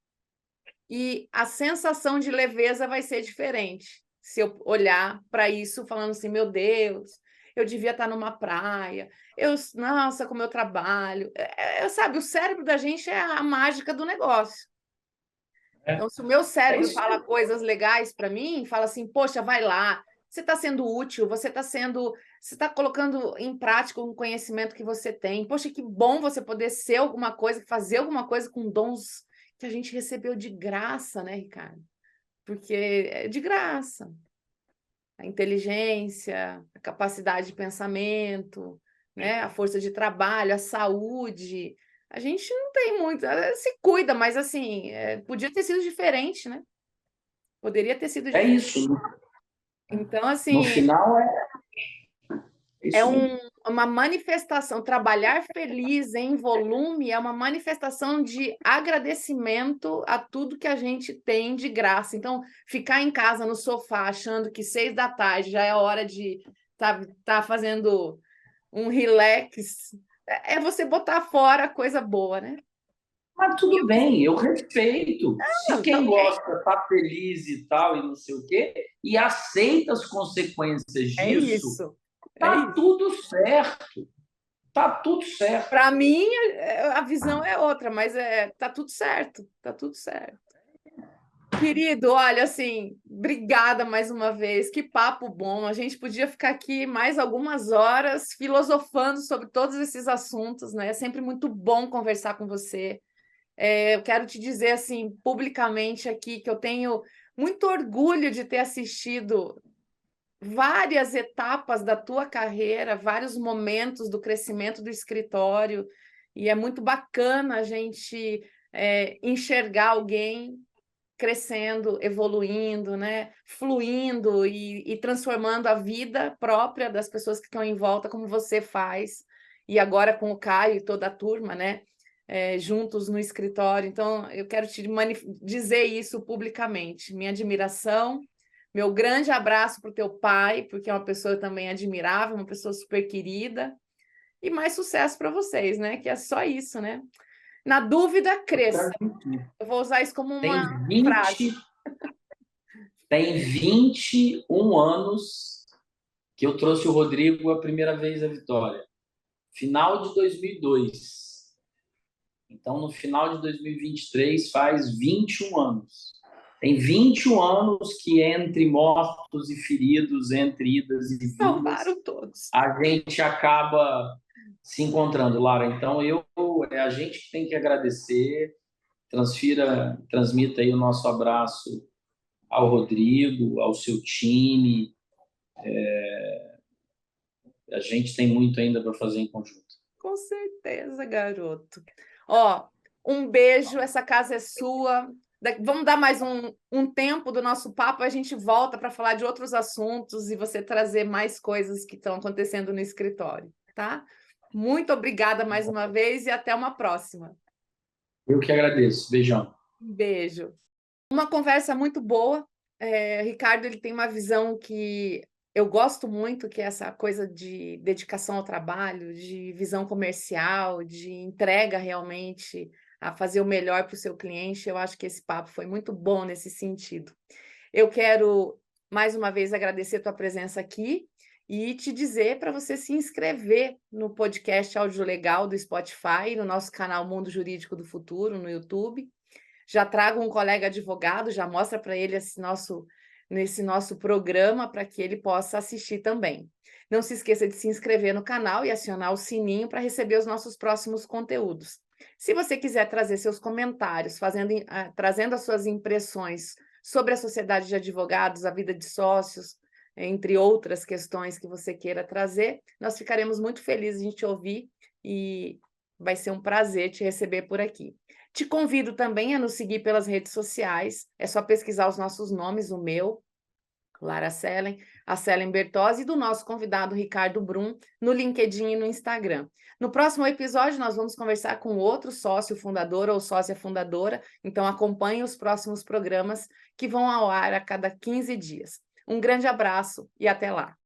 e a sensação de leveza vai ser diferente. Se eu olhar para isso falando assim, meu Deus, eu devia estar numa praia, nossa, como eu trabalho. Sabe, o cérebro da gente é a mágica do negócio. é, Então, se o meu é cérebro isso fala aí. coisas legais para mim, fala assim, poxa, vai lá, você está sendo útil, você está colocando em prática um conhecimento que você tem. Poxa, que bom você poder ser alguma coisa, fazer alguma coisa com dons que a gente recebeu de graça, né, Ricardo? Porque é de graça. A inteligência, a capacidade de pensamento, né, a força de trabalho, a saúde. A gente não tem muito, se cuida, mas assim, podia ter sido diferente, né? Poderia ter sido É diferente. isso. Então, No assim, final, é é isso mesmo. uma manifestação. Trabalhar feliz em volume é uma manifestação de agradecimento a tudo que a gente tem de graça. Então, ficar em casa no sofá achando que 6 da tarde já é hora de tá fazendo um relax, é você botar fora coisa boa, né? Mas tudo bem, eu respeito. Se Não, quem também. gosta está feliz e tal, e não sei o quê, e aceita as consequências É disso, isso. É tá isso. tudo certo. Tá tudo certo. Para mim, a visão é outra, mas tá tudo certo, tá tudo certo. Querido, olha, assim, obrigada mais uma vez, que papo bom. A gente podia ficar aqui mais algumas horas filosofando sobre todos esses assuntos, né? É sempre muito bom conversar com você. Eu quero te dizer, assim, publicamente aqui, que eu tenho muito orgulho de ter assistido várias etapas da tua carreira, vários momentos do crescimento do escritório, e é muito bacana a gente enxergar alguém crescendo, evoluindo, né? Fluindo e transformando a vida própria das pessoas que estão em volta, como você faz, e agora com o Caio e toda a turma, né? Juntos no escritório. Então, eu quero te dizer isso publicamente. Minha admiração, meu grande abraço para o teu pai, porque é uma pessoa também admirável, uma pessoa super querida, e mais sucesso para vocês, né? Que é só isso, né? Na dúvida, cresça. Eu vou usar isso como uma Tem frase. 20, tem 21 anos que eu trouxe o Rodrigo a primeira vez à Vitória. Final de 2002. Então, no final de 2023, faz 21 anos. Tem 21 anos que, entre mortos e feridos, entre idas e vindas, Salvaram todos. a gente acaba se encontrando, Lara. Então, é a gente que tem que agradecer. Transmita aí o nosso abraço ao Rodrigo, ao seu time. A gente tem muito ainda para fazer em conjunto. Com certeza, garoto. Ó, um beijo, essa casa é sua. Vamos dar mais um tempo do nosso papo, a gente volta para falar de outros assuntos e você trazer mais coisas que estão acontecendo no escritório, tá? Muito obrigada mais uma vez e até uma próxima. Eu que agradeço. Beijão. Um beijo. Uma conversa muito boa. Ricardo, ele tem uma visão que eu gosto muito, que é essa coisa de dedicação ao trabalho, de visão comercial, de entrega realmente a fazer o melhor para o seu cliente. Eu acho que esse papo foi muito bom nesse sentido. Eu quero, mais uma vez, agradecer a tua presença aqui e te dizer para você se inscrever no podcast Áudio Legal do Spotify, no nosso canal Mundo Jurídico do Futuro, no YouTube. Já trago um colega advogado, já mostra para ele nesse nosso programa para que ele possa assistir também. Não se esqueça de se inscrever no canal e acionar o sininho para receber os nossos próximos conteúdos. Se você quiser trazer seus comentários, trazendo as suas impressões sobre a sociedade de advogados, a vida de sócios, entre outras questões que você queira trazer, nós ficaremos muito felizes em te ouvir e vai ser um prazer te receber por aqui. Te convido também a nos seguir pelas redes sociais. É só pesquisar os nossos nomes, o meu, Lara Selen, a Selen Bertozzi, e do nosso convidado Ricardo Brum, no LinkedIn e no Instagram. No próximo episódio, nós vamos conversar com outro sócio fundador ou sócia fundadora, então acompanhe os próximos programas que vão ao ar a cada 15 dias. Um grande abraço e até lá!